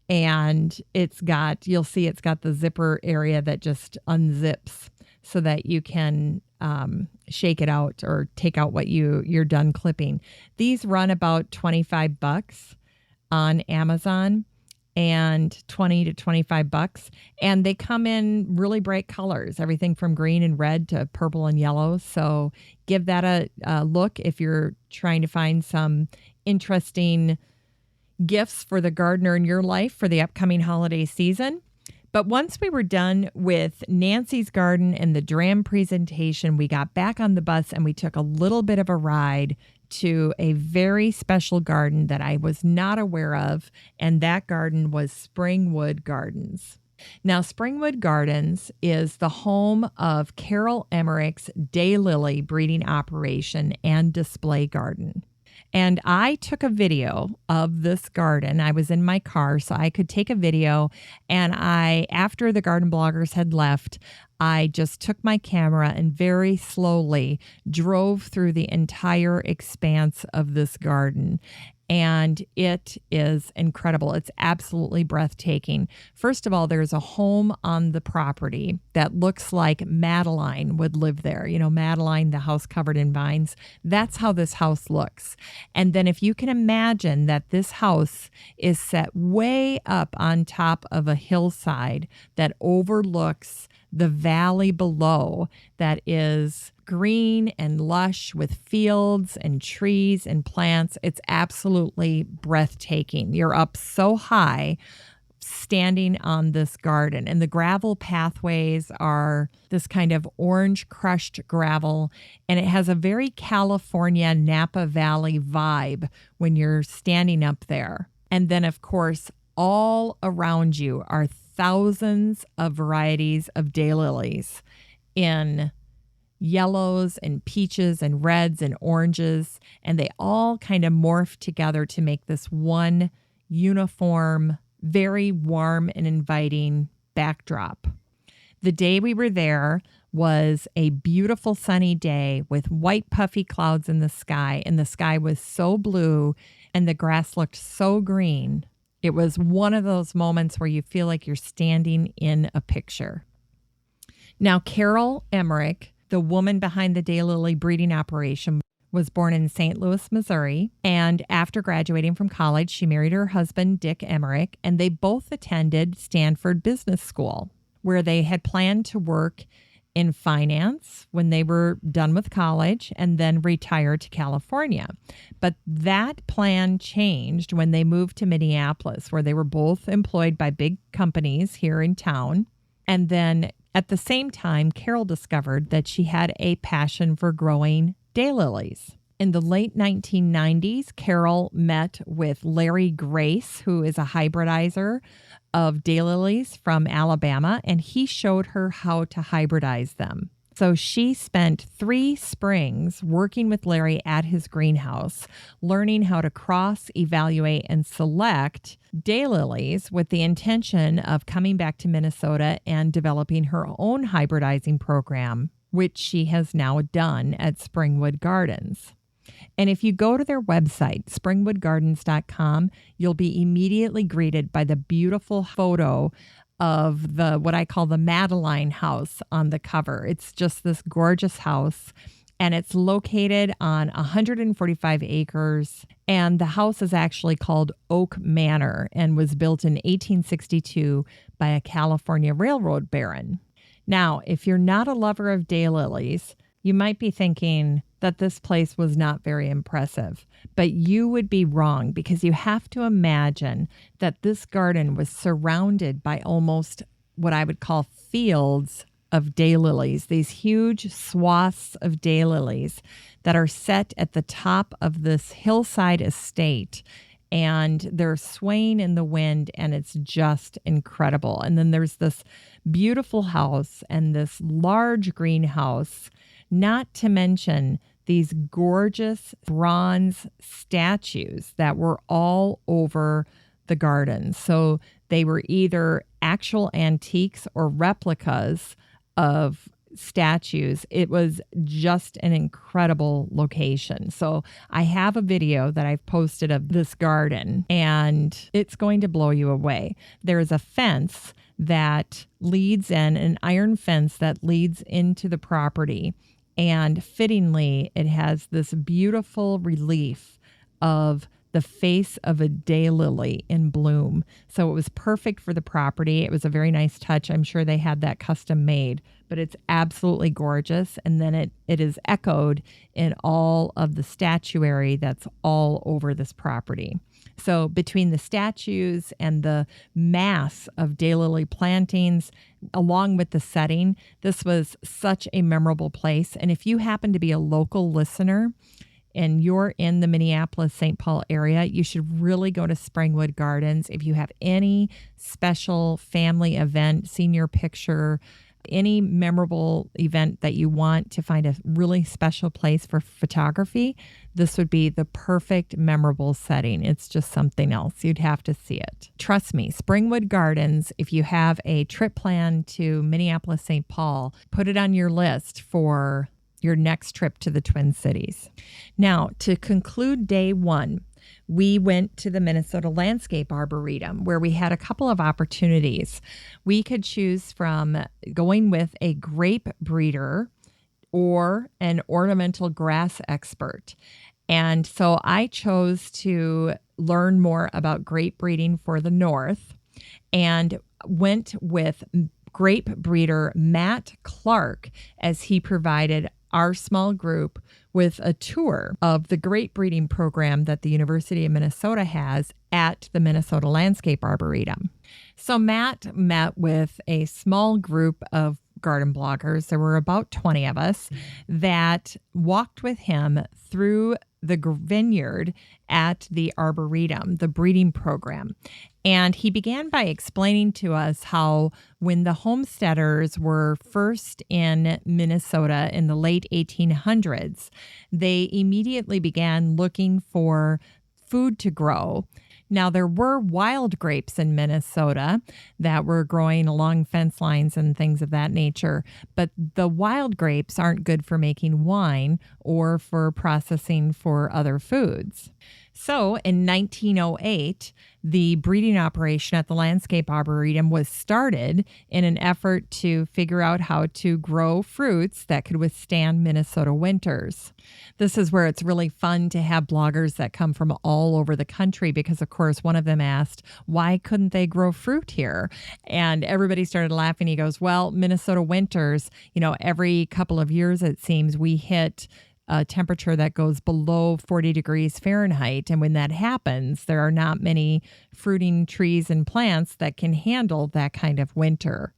And it's got, you'll see it's got the zipper area that just unzips so that you can shake it out or take out what you're done clipping. These run about $25 on Amazon and $20 to $25. And they come in really bright colors, everything from green and red to purple and yellow. So give that a look if you're trying to find some interesting gifts for the gardener in your life for the upcoming holiday season. But once we were done with Nancy's garden and the Dram presentation, we got back on the bus and we took a little bit of a ride to a very special garden that I was not aware of, and that garden was Springwood Gardens. Now, Springwood Gardens is the home of Carol Emmerich's Daylily breeding operation and display garden. And I took a video of this garden. I was in my car, so I could take a video. And after the garden bloggers had left, I just took my camera and very slowly drove through the entire expanse of this garden. And it is incredible. It's absolutely breathtaking. First of all, there's a home on the property that looks like Madeline would live there. You know, Madeline, the house covered in vines. That's how this house looks. And then if you can imagine that this house is set way up on top of a hillside that overlooks the valley below that is green and lush with fields and trees and plants. It's absolutely breathtaking. You're up so high standing on this garden, and the gravel pathways are this kind of orange crushed gravel, and it has a very California Napa Valley vibe when you're standing up there. And then, of course, all around you are thousands of varieties of daylilies in yellows and peaches and reds and oranges, and they all kind of morph together to make this one uniform, very warm and inviting backdrop. The day we were there was a beautiful sunny day with white puffy clouds in the sky, and the sky was so blue and the grass looked so green. It was one of those moments where you feel like you're standing in a picture. Now, Carol Emmerich, the woman behind the Daylily breeding operation, was born in St. Louis, Missouri. And after graduating from college, she married her husband, Dick Emmerich, and they both attended Stanford Business School, where they had planned to work in finance when they were done with college and then retire to California. But that plan changed when they moved to Minneapolis, where they were both employed by big companies here in town. And then at the same time, Carol discovered that she had a passion for growing daylilies. In the late 1990s, Carol met with Larry Grace, who is a hybridizer of daylilies from Alabama, and he showed her how to hybridize them. So she spent 3 springs working with Larry at his greenhouse, learning how to cross, evaluate, and select daylilies with the intention of coming back to Minnesota and developing her own hybridizing program, which she has now done at Springwood Gardens. And if you go to their website, springwoodgardens.com, you'll be immediately greeted by the beautiful photo of what I call the Madeline house on the cover. It's just this gorgeous house, and it's located on 145 acres. And the house is actually called Oak Manor and was built in 1862 by a California railroad baron. Now, if you're not a lover of daylilies, you might be thinking that this place was not very impressive, but you would be wrong, because you have to imagine that this garden was surrounded by almost what I would call fields of daylilies, these huge swaths of daylilies that are set at the top of this hillside estate. and they're swaying in the wind, and it's just incredible. And then there's this beautiful house and this large greenhouse, not to mention these gorgeous bronze statues that were all over the garden. So they were either actual antiques or replicas of statues. It was just an incredible location. So I have a video that I've posted of this garden, and it's going to blow you away. There's a fence that leads in, an iron fence that leads into the property. And fittingly, it has this beautiful relief of the face of a daylily in bloom. So it was perfect for the property. It was a very nice touch. I'm sure they had that custom made, but it's absolutely gorgeous. And then it is echoed in all of the statuary that's all over this property. So between the statues and the mass of daylily plantings, along with the setting, this was such a memorable place. And if you happen to be a local listener and you're in the Minneapolis-St. Paul area, you should really go to Springwood Gardens. If you have any special family event, senior picture, any memorable event that you want to find a really special place for photography, this would be the perfect memorable setting. It's just something else. You'd have to see it. Trust me, Springwood Gardens, if you have a trip planned to Minneapolis-St. Paul, put it on your list for your next trip to the Twin Cities. Now, to conclude day one, we went to the Minnesota Landscape Arboretum, where we had a couple of opportunities. We could choose from going with a grape breeder or an ornamental grass expert. And so I chose to learn more about grape breeding for the North and went with grape breeder Matt Clark as he provided our small group with a tour of the grape breeding program that the University of Minnesota has at the Minnesota Landscape Arboretum. So Matt met with a small group of garden bloggers. There were about 20 of us that walked with him through the vineyard at the Arboretum, the breeding program. And he began by explaining to us how when the homesteaders were first in Minnesota in the late 1800s, they immediately began looking for food to grow. Now, there were wild grapes in Minnesota that were growing along fence lines and things of that nature, but the wild grapes aren't good for making wine or for processing for other foods. So in 1908, the breeding operation at the Landscape Arboretum was started in an effort to figure out how to grow fruits that could withstand Minnesota winters. This is where it's really fun to have bloggers that come from all over the country because, of course, one of them asked, why couldn't they grow fruit here? And everybody started laughing. He goes, well, Minnesota winters, every couple of years, it seems, we hit a temperature that goes below 40 degrees Fahrenheit. And when that happens, there are not many fruiting trees and plants that can handle that kind of winter.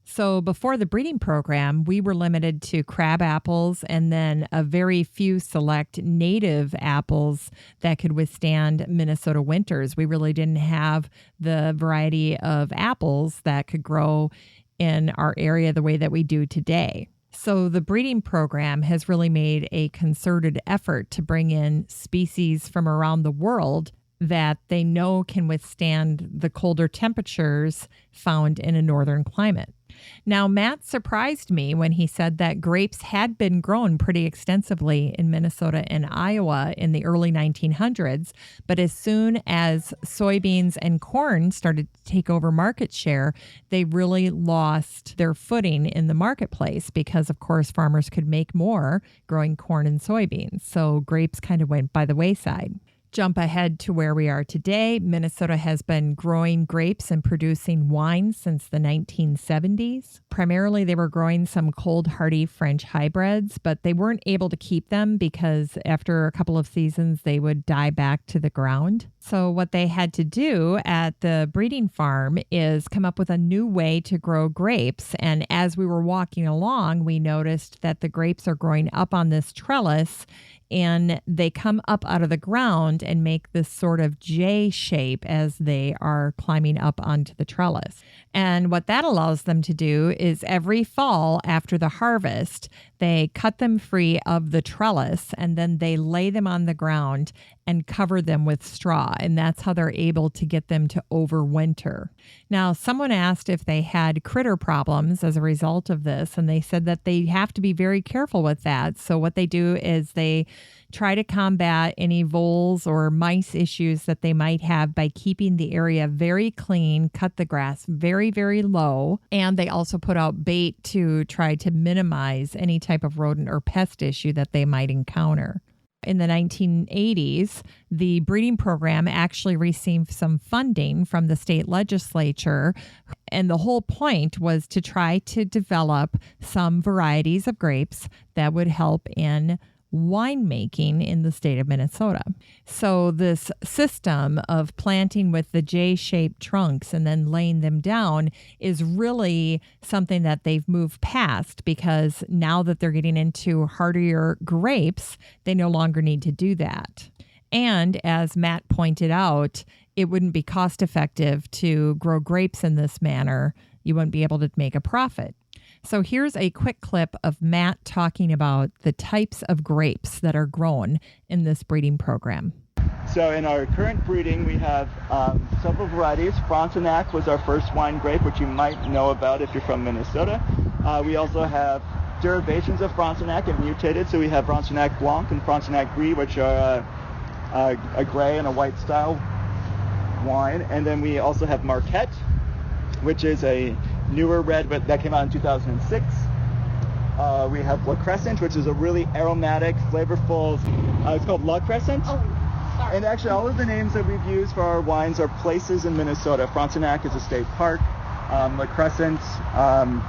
So before the breeding program, we were limited to crab apples and then a very few select native apples that could withstand Minnesota winters. We really didn't have the variety of apples that could grow in our area the way that we do today. So the breeding program has really made a concerted effort to bring in species from around the world that they know can withstand the colder temperatures found in a northern climate. Now, Matt surprised me when he said that grapes had been grown pretty extensively in Minnesota and Iowa in the early 1900s, but as soon as soybeans and corn started to take over market share, they really lost their footing in the marketplace because, of course, farmers could make more growing corn and soybeans. So grapes kind of went by the wayside. Jump ahead to where we are today. Minnesota has been growing grapes and producing wine since the 1970s. Primarily, they were growing some cold, hardy French hybrids, but they weren't able to keep them because after a couple of seasons, they would die back to the ground. So what they had to do at the breeding farm is come up with a new way to grow grapes. And as we were walking along, we noticed that the grapes are growing up on this trellis and they come up out of the ground and make this sort of J shape as they are climbing up onto the trellis. And what that allows them to do is every fall after the harvest, they cut them free of the trellis and then they lay them on the ground and cover them with straw. And that's how they're able to get them to overwinter. Now, someone asked if they had critter problems as a result of this, and they said that they have to be very careful with that. So what they do is they try to combat any voles or mice issues that they might have by keeping the area very clean, cut the grass very, very low, and they also put out bait to try to minimize any type of rodent or pest issue that they might encounter. In the 1980s, the breeding program actually received some funding from the state legislature, and the whole point was to try to develop some varieties of grapes that would help in winemaking in the state of Minnesota. So this system of planting with the J-shaped trunks and then laying them down is really something that they've moved past, because now that they're getting into hardier grapes, they no longer need to do that. And as Matt pointed out, it wouldn't be cost effective to grow grapes in this manner. You wouldn't be able to make a profit. So here's a quick clip of Matt talking about the types of grapes that are grown in this breeding program. So in our current breeding, we have several varieties. Frontenac was our first wine grape, which you might know about if you're from Minnesota. We also have derivations of Frontenac and mutated. So we have Frontenac Blanc and Frontenac Gris, which are a gray and a white style wine. And then we also have Marquette, which is a newer red, but that came out in 2006. We have La Crescent, which is a really aromatic, flavorful, it's called La Crescent. Oh, sorry. And actually all of the names that we've used for our wines are places in Minnesota. Frontenac is a state park. La Crescent, I'm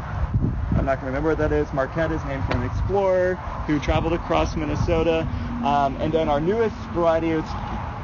not going to remember what that is. Marquette is named for an explorer who traveled across Minnesota. And then our newest variety is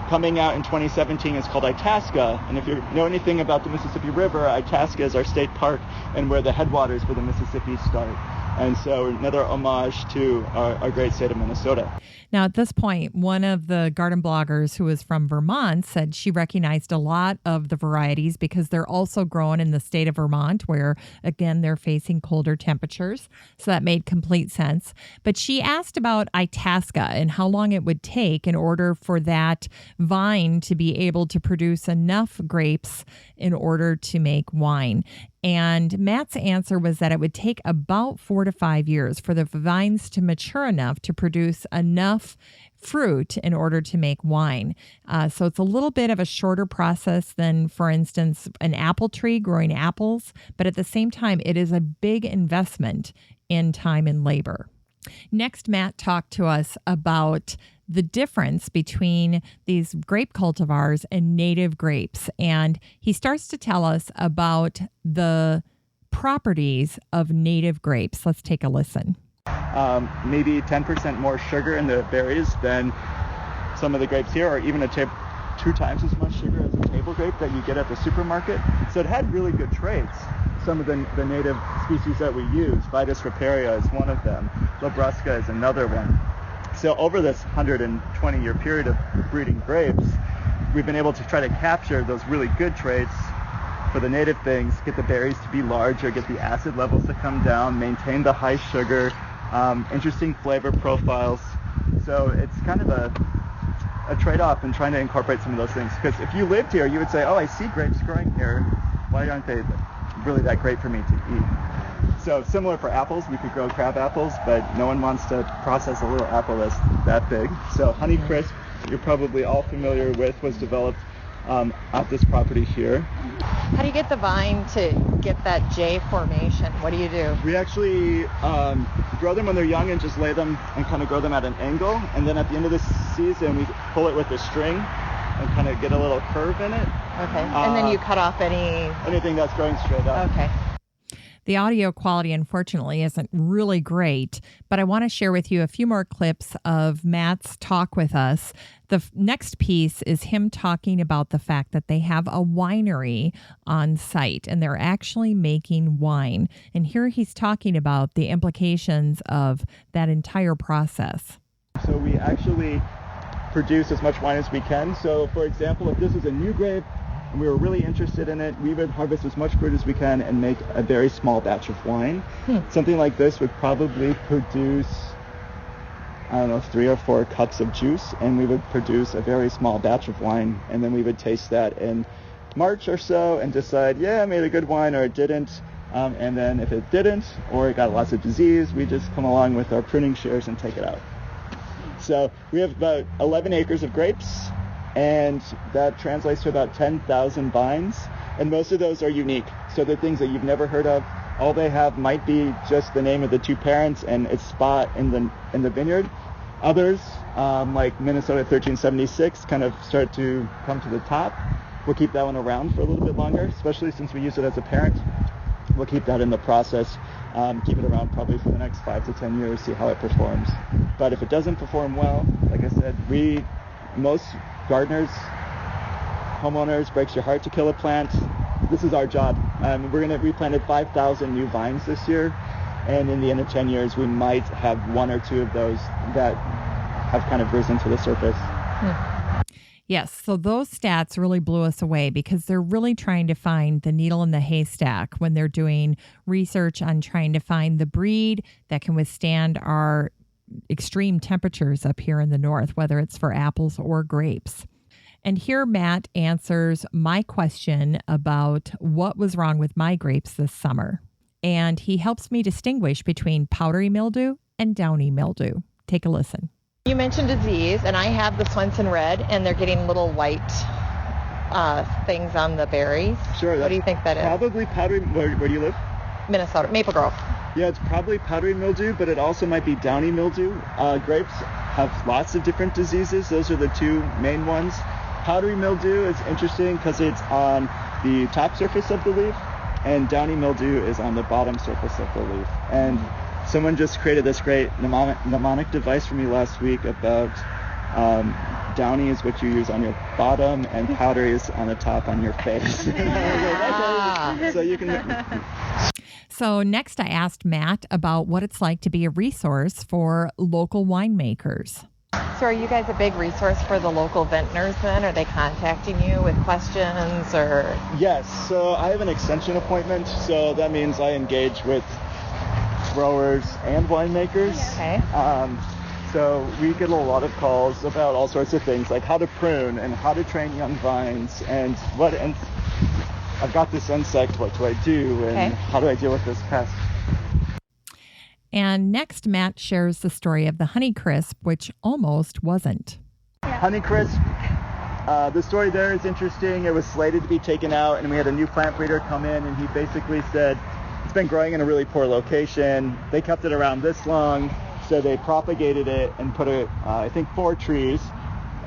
coming out in 2017 is called Itasca, and if you know anything about the Mississippi River, Itasca is our state park and where the headwaters for the Mississippi start. And so another homage to our great state of Minnesota. Now, at this point, one of the garden bloggers who was from Vermont said she recognized a lot of the varieties because they're also grown in the state of Vermont, where, again, they're facing colder temperatures. So that made complete sense. But she asked about Itasca and how long it would take in order for that vine to be able to produce enough grapes in order to make wine. And Matt's answer was that it would take about 4 to 5 years for the vines to mature enough to produce enough fruit in order to make wine. So it's a little bit of a shorter process than, for instance, an apple tree growing apples. But at the same time, it is a big investment in time and labor. Next, Matt talked to us about the difference between these grape cultivars and native grapes. And he starts to tell us about the properties of native grapes. Let's take a listen. Maybe 10% more sugar in the berries than some of the grapes here, or even 2 times as much sugar as a table grape that you get at the supermarket. So it had really good traits. Some of the native species that we use, Vitis riparia is one of them. Labrusca is another one. So over this 120-year period of breeding grapes, we've been able to try to capture those really good traits for the native things, get the berries to be larger, get the acid levels to come down, maintain the high sugar, interesting flavor profiles. So it's kind of a trade-off in trying to incorporate some of those things. Because if you lived here, you would say, oh, I see grapes growing here. Why aren't they really that great for me to eat? So similar for apples, we could grow crab apples, but no one wants to process a little apple that's that big. So Honeycrisp, you're probably all familiar with, was developed at this property here. How do you get the vine to get that J formation? What do you do? We actually grow them when they're young and just lay them and kind of grow them at an angle. And then at the end of the season, we pull it with a string and kind of get a little curve in it. Okay. And then you cut off anything that's growing straight up. Okay. The audio quality, unfortunately, isn't really great, but I want to share with you a few more clips of Matt's talk with us. The next piece is him talking about the fact that they have a winery on site and they're actually making wine. And here he's talking about the implications of that entire process. So we actually produce as much wine as we can. So for example, if this is a new grape and we were really interested in it, we would harvest as much fruit as we can and make a very small batch of wine. Something like this would probably produce, I don't know, 3 or 4 cups of juice, and we would produce a very small batch of wine, and then we would taste that in March or so and decide, yeah, I made a good wine or it didn't. And then if it didn't, or it got lots of disease, we just come along with our pruning shears and take it out. So we have about 11 acres of grapes, and that translates to about 10,000 vines, and most of those are unique. So they're things that you've never heard of. All they have might be just the name of the 2 parents and its spot in the vineyard. Others, like Minnesota 1376, kind of start to come to the top. We'll keep that one around for a little bit longer, especially since we use it as a parent. We'll keep that in the process, keep it around probably for the next 5 to 10 years, see how it performs. But if it doesn't perform well, like I said, most gardeners, homeowners, breaks your heart to kill a plant. This is our job. We planted 5,000 new vines this year, and in the end of 10 years, we might have 1 or 2 of those that have kind of risen to the surface. Yes, so those stats really blew us away because they're really trying to find the needle in the haystack when they're doing research on trying to find the breed that can withstand our extreme temperatures up here in the north, whether it's for apples or grapes. And here Matt answers my question about what was wrong with my grapes this summer. And he helps me distinguish between powdery mildew and downy mildew. Take a listen. You mentioned disease, and I have the Swenson Red, and they're getting little white things on the berries. Sure. What do you think that is? Probably powdery. Where do you live? Minnesota, Maple Grove. Yeah, it's probably powdery mildew, but it also might be downy mildew. Grapes have lots of different diseases. Those are the 2 main ones. Powdery mildew is interesting because it's on the top surface of the leaf, and downy mildew is on the bottom surface of the leaf. And someone just created this great mnemonic device for me last week about downy is what you use on your bottom and powdery is on the top on your face. So you can... So next I asked Matt about what it's like to be a resource for local winemakers. So are you guys a big resource for the local vintners then? Are they contacting you with questions or? Yes, so I have an extension appointment, so that means I engage with growers and winemakers. Okay. So we get a lot of calls about all sorts of things, like how to prune and how to train young vines and I've got this insect, what do I do, and how do I deal with this pest? And next, Matt shares the story of the Honeycrisp, which almost wasn't. Honeycrisp, the story there is interesting. It was slated to be taken out, and we had a new plant breeder come in, and he basically said, it's been growing in a really poor location. They kept it around this long, so they propagated it and put I think 4 trees,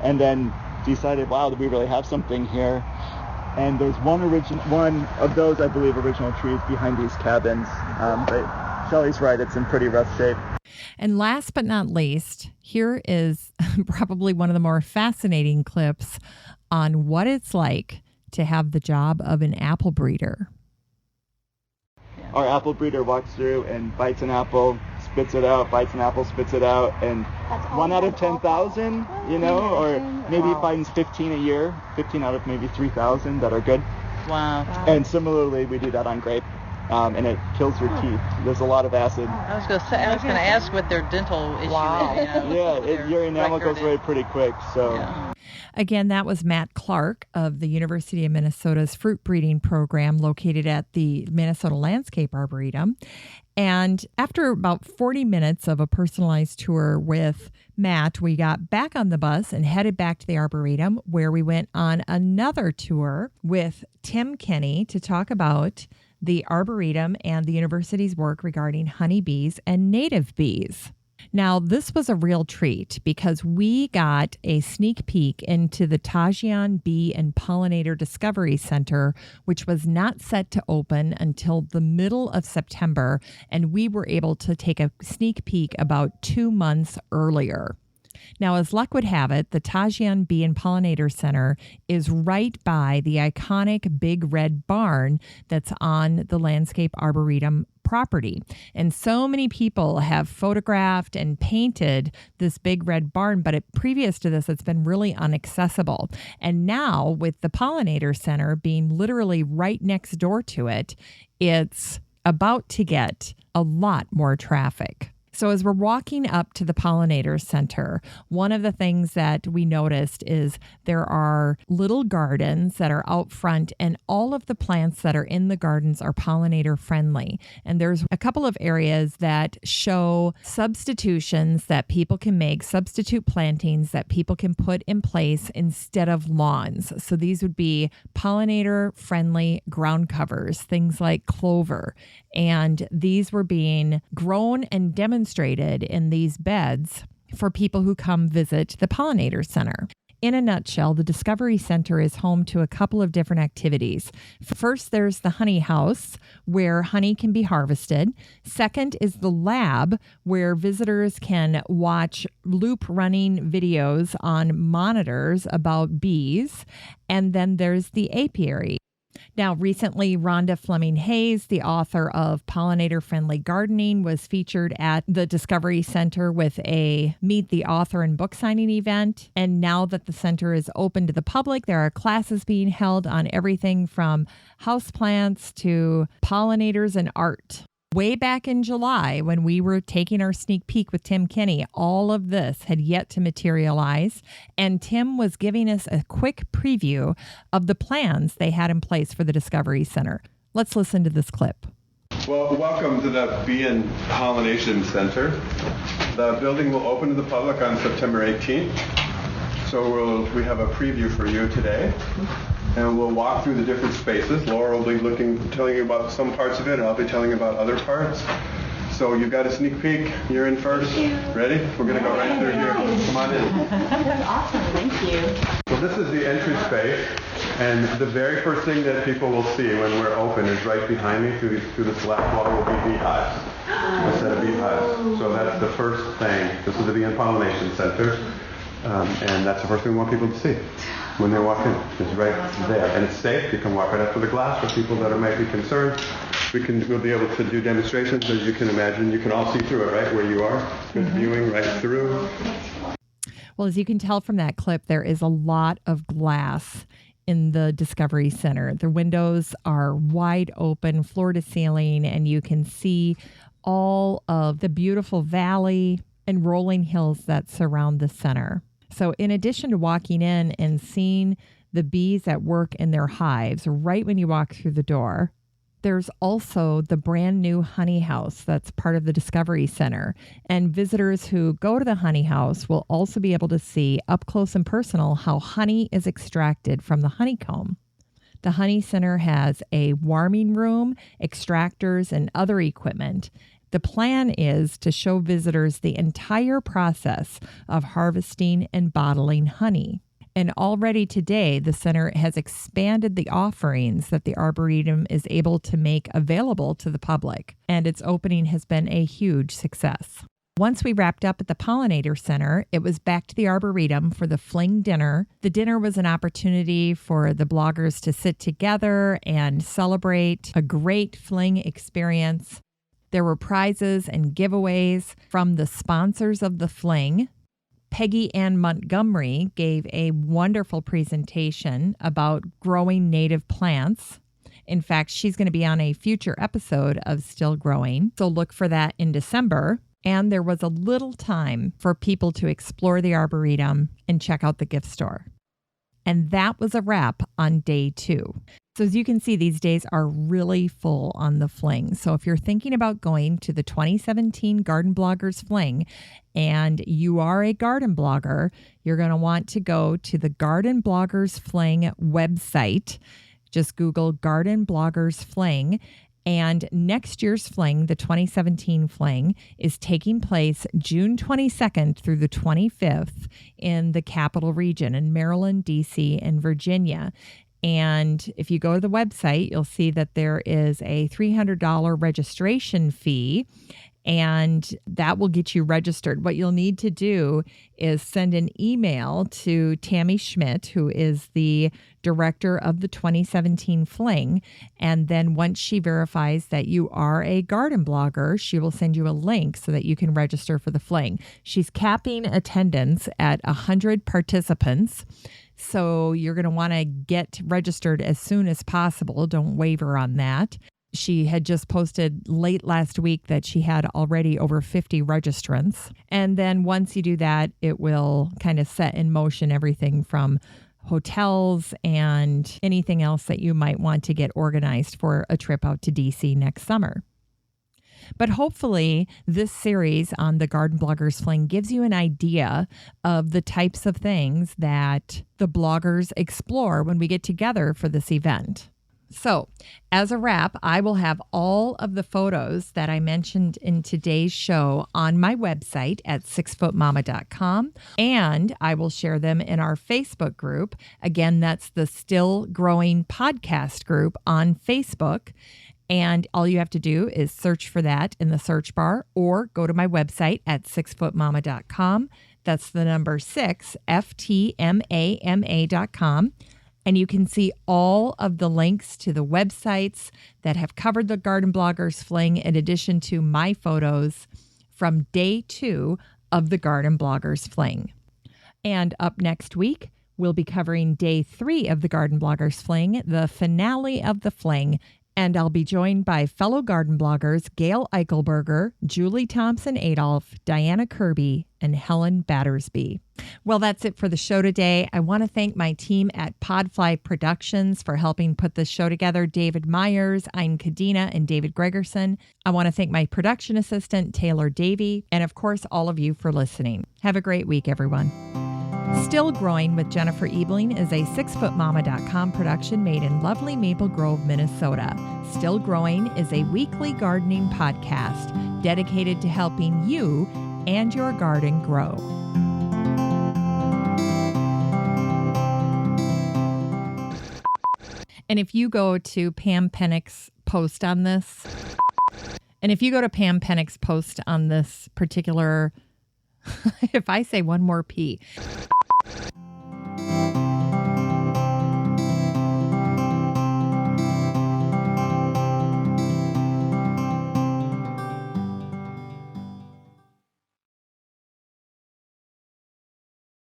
and then decided, wow, we really have something here. And there's one of those, I believe, original trees behind these cabins. But Shelley's right, it's in pretty rough shape. And last but not least, here is probably one of the more fascinating clips on what it's like to have the job of an apple breeder. Our apple breeder walks through and bites an apple, spits it out, bites an apple, spits it out, and 1 out of 10,000, or maybe finds 15 a year, 15 out of maybe 3,000 that are good. Wow. And similarly, we do that on grape, and it kills your teeth. There's a lot of acid. I was going to ask what their dental issue is. Your enamel goes away pretty quick, so... Yeah. Again, that was Matt Clark of the University of Minnesota's fruit breeding program located at the Minnesota Landscape Arboretum. And after about 40 minutes of a personalized tour with Matt, we got back on the bus and headed back to the Arboretum, where we went on another tour with Tim Kenny to talk about the Arboretum and the university's work regarding honeybees and native bees. Now, this was a real treat because we got a sneak peek into the Tajian Bee and Pollinator Discovery Center, which was not set to open until the middle of September, and we were able to take a sneak peek about 2 months earlier. Now, as luck would have it, the Tajian Bee and Pollinator Center is right by the iconic Big Red Barn that's on the Landscape Arboretum property. And so many people have photographed and painted this big red barn, but previous to this, it's been really inaccessible. And now with the Pollinator Center being literally right next door to it, it's about to get a lot more traffic. So as we're walking up to the Pollinator Center, one of the things that we noticed is there are little gardens that are out front, and all of the plants that are in the gardens are pollinator friendly. And there's a couple of areas that show substitutions that people can make, substitute plantings that people can put in place instead of lawns. So these would be pollinator friendly ground covers, things like clover. And these were being grown and demonstrated in these beds for people who come visit the Pollinator Center. In a nutshell, the Discovery Center is home to a couple of different activities. First, there's the honey house, where honey can be harvested. Second is the lab, where visitors can watch loop running videos on monitors about bees. And then there's the apiary. Now, recently, Rhonda Fleming Hayes, the author of Pollinator Friendly Gardening, was featured at the Discovery Center with a Meet the Author and book signing event. And now that the center is open to the public, there are classes being held on everything from houseplants to pollinators and art. Way back in July, when we were taking our sneak peek with Tim Kinney, all of this had yet to materialize, and Tim was giving us a quick preview of the plans they had in place for the Discovery Center. Let's listen to this clip. Well, welcome to the Bee and Pollination Center. The building will open to the public on September 18th, so we have a preview for you today. And we'll walk through the different spaces. Laura will be telling you about some parts of it, and I'll be telling you about other parts. So you've got a sneak peek. You're in first. Ready? We're going to go right through here. Come on in. That's awesome. Thank you. So this is the entry space, and the very first thing that people will see when we're open is right behind me through this black wall will be beehives. A set of beehives. So that's the first thing. This is the Bee and Pollination Center, and that's the first thing we want people to see when they walk in. It's right there, and it's safe. You can walk right up to the glass for people that might be concerned. We'll be able to do demonstrations, as you can imagine. You can all see through it, right where you are. Good viewing right through. Well, as you can tell from that clip, there is a lot of glass in the Discovery Center. The windows are wide open, floor to ceiling, and you can see all of the beautiful valley and rolling hills that surround the center. So in addition to walking in and seeing the bees at work in their hives right when you walk through the door, there's also the brand new honey house that's part of the Discovery Center. And visitors who go to the honey house will also be able to see up close and personal how honey is extracted from the honeycomb. The Honey Center has a warming room, extractors, and other equipment. The plan is to show visitors the entire process of harvesting and bottling honey. And already today, the center has expanded the offerings that the Arboretum is able to make available to the public, and its opening has been a huge success. Once we wrapped up at the Pollinator Center, it was back to the Arboretum for the Fling dinner. The dinner was an opportunity for the bloggers to sit together and celebrate a great Fling experience. There were prizes and giveaways from the sponsors of the Fling. Peggy Ann Montgomery gave a wonderful presentation about growing native plants. In fact, she's going to be on a future episode of Still Growing, so look for that in December. And there was a little time for people to explore the Arboretum and check out the gift store. And that was a wrap on day 2. So as you can see, these days are really full on the Fling. So if you're thinking about going to the 2017 Garden Bloggers Fling and you are a garden blogger, you're going to want to go to the Garden Bloggers Fling website. Just Google Garden Bloggers Fling. And next year's Fling, the 2017 Fling, is taking place June 22nd through the 25th in the Capital Region in Maryland, D.C., and Virginia. And if you go to the website, you'll see that there is a $300 registration fee. and that will get you registered. What you'll need to do is send an email to Tammy Schmidt, who is the director of the 2017 Fling. And then once she verifies that you are a garden blogger, she will send you a link so that you can register for the Fling. She's capping attendance at 100 participants. So you're going to want to get registered as soon as possible. Don't waver on that. She had just posted late last week that she had already over 50 registrants. And then once you do that, it will kind of set in motion everything from hotels and anything else that you might want to get organized for a trip out to DC next summer. But hopefully this series on the Garden Bloggers Fling gives you an idea of the types of things that the bloggers explore when we get together for this event. So, as a wrap, I will have all of the photos that I mentioned in today's show on my website at 6footmama.com, and I will share them in our Facebook group. Again, that's the Still Growing Podcast group on Facebook. And all you have to do is search for that in the search bar or go to my website at 6footmama.com. That's the number 6, FTMAMA.com. And you can see all of the links to the websites that have covered the Garden Bloggers Fling, in addition to my photos from day 2 of the Garden Bloggers Fling. And up next week, we'll be covering day 3 of the Garden Bloggers Fling, the finale of the Fling. And I'll be joined by fellow garden bloggers Gail Eichelberger, Julie Thompson-Adolph, Diana Kirby, and Helen Battersby. Well, that's it for the show today. I want to thank my team at Podfly Productions for helping put this show together, David Myers, Ein Kadena, and David Gregerson. I want to thank my production assistant, Taylor Davey, and of course, all of you for listening. Have a great week, everyone. Still Growing with Jennifer Ebling is a 6footmama.com production made in lovely Maple Grove, Minnesota. Still Growing is a weekly gardening podcast dedicated to helping you and your garden grow. And if you go to Pam Pennick's post on this, particular, if I say one more P,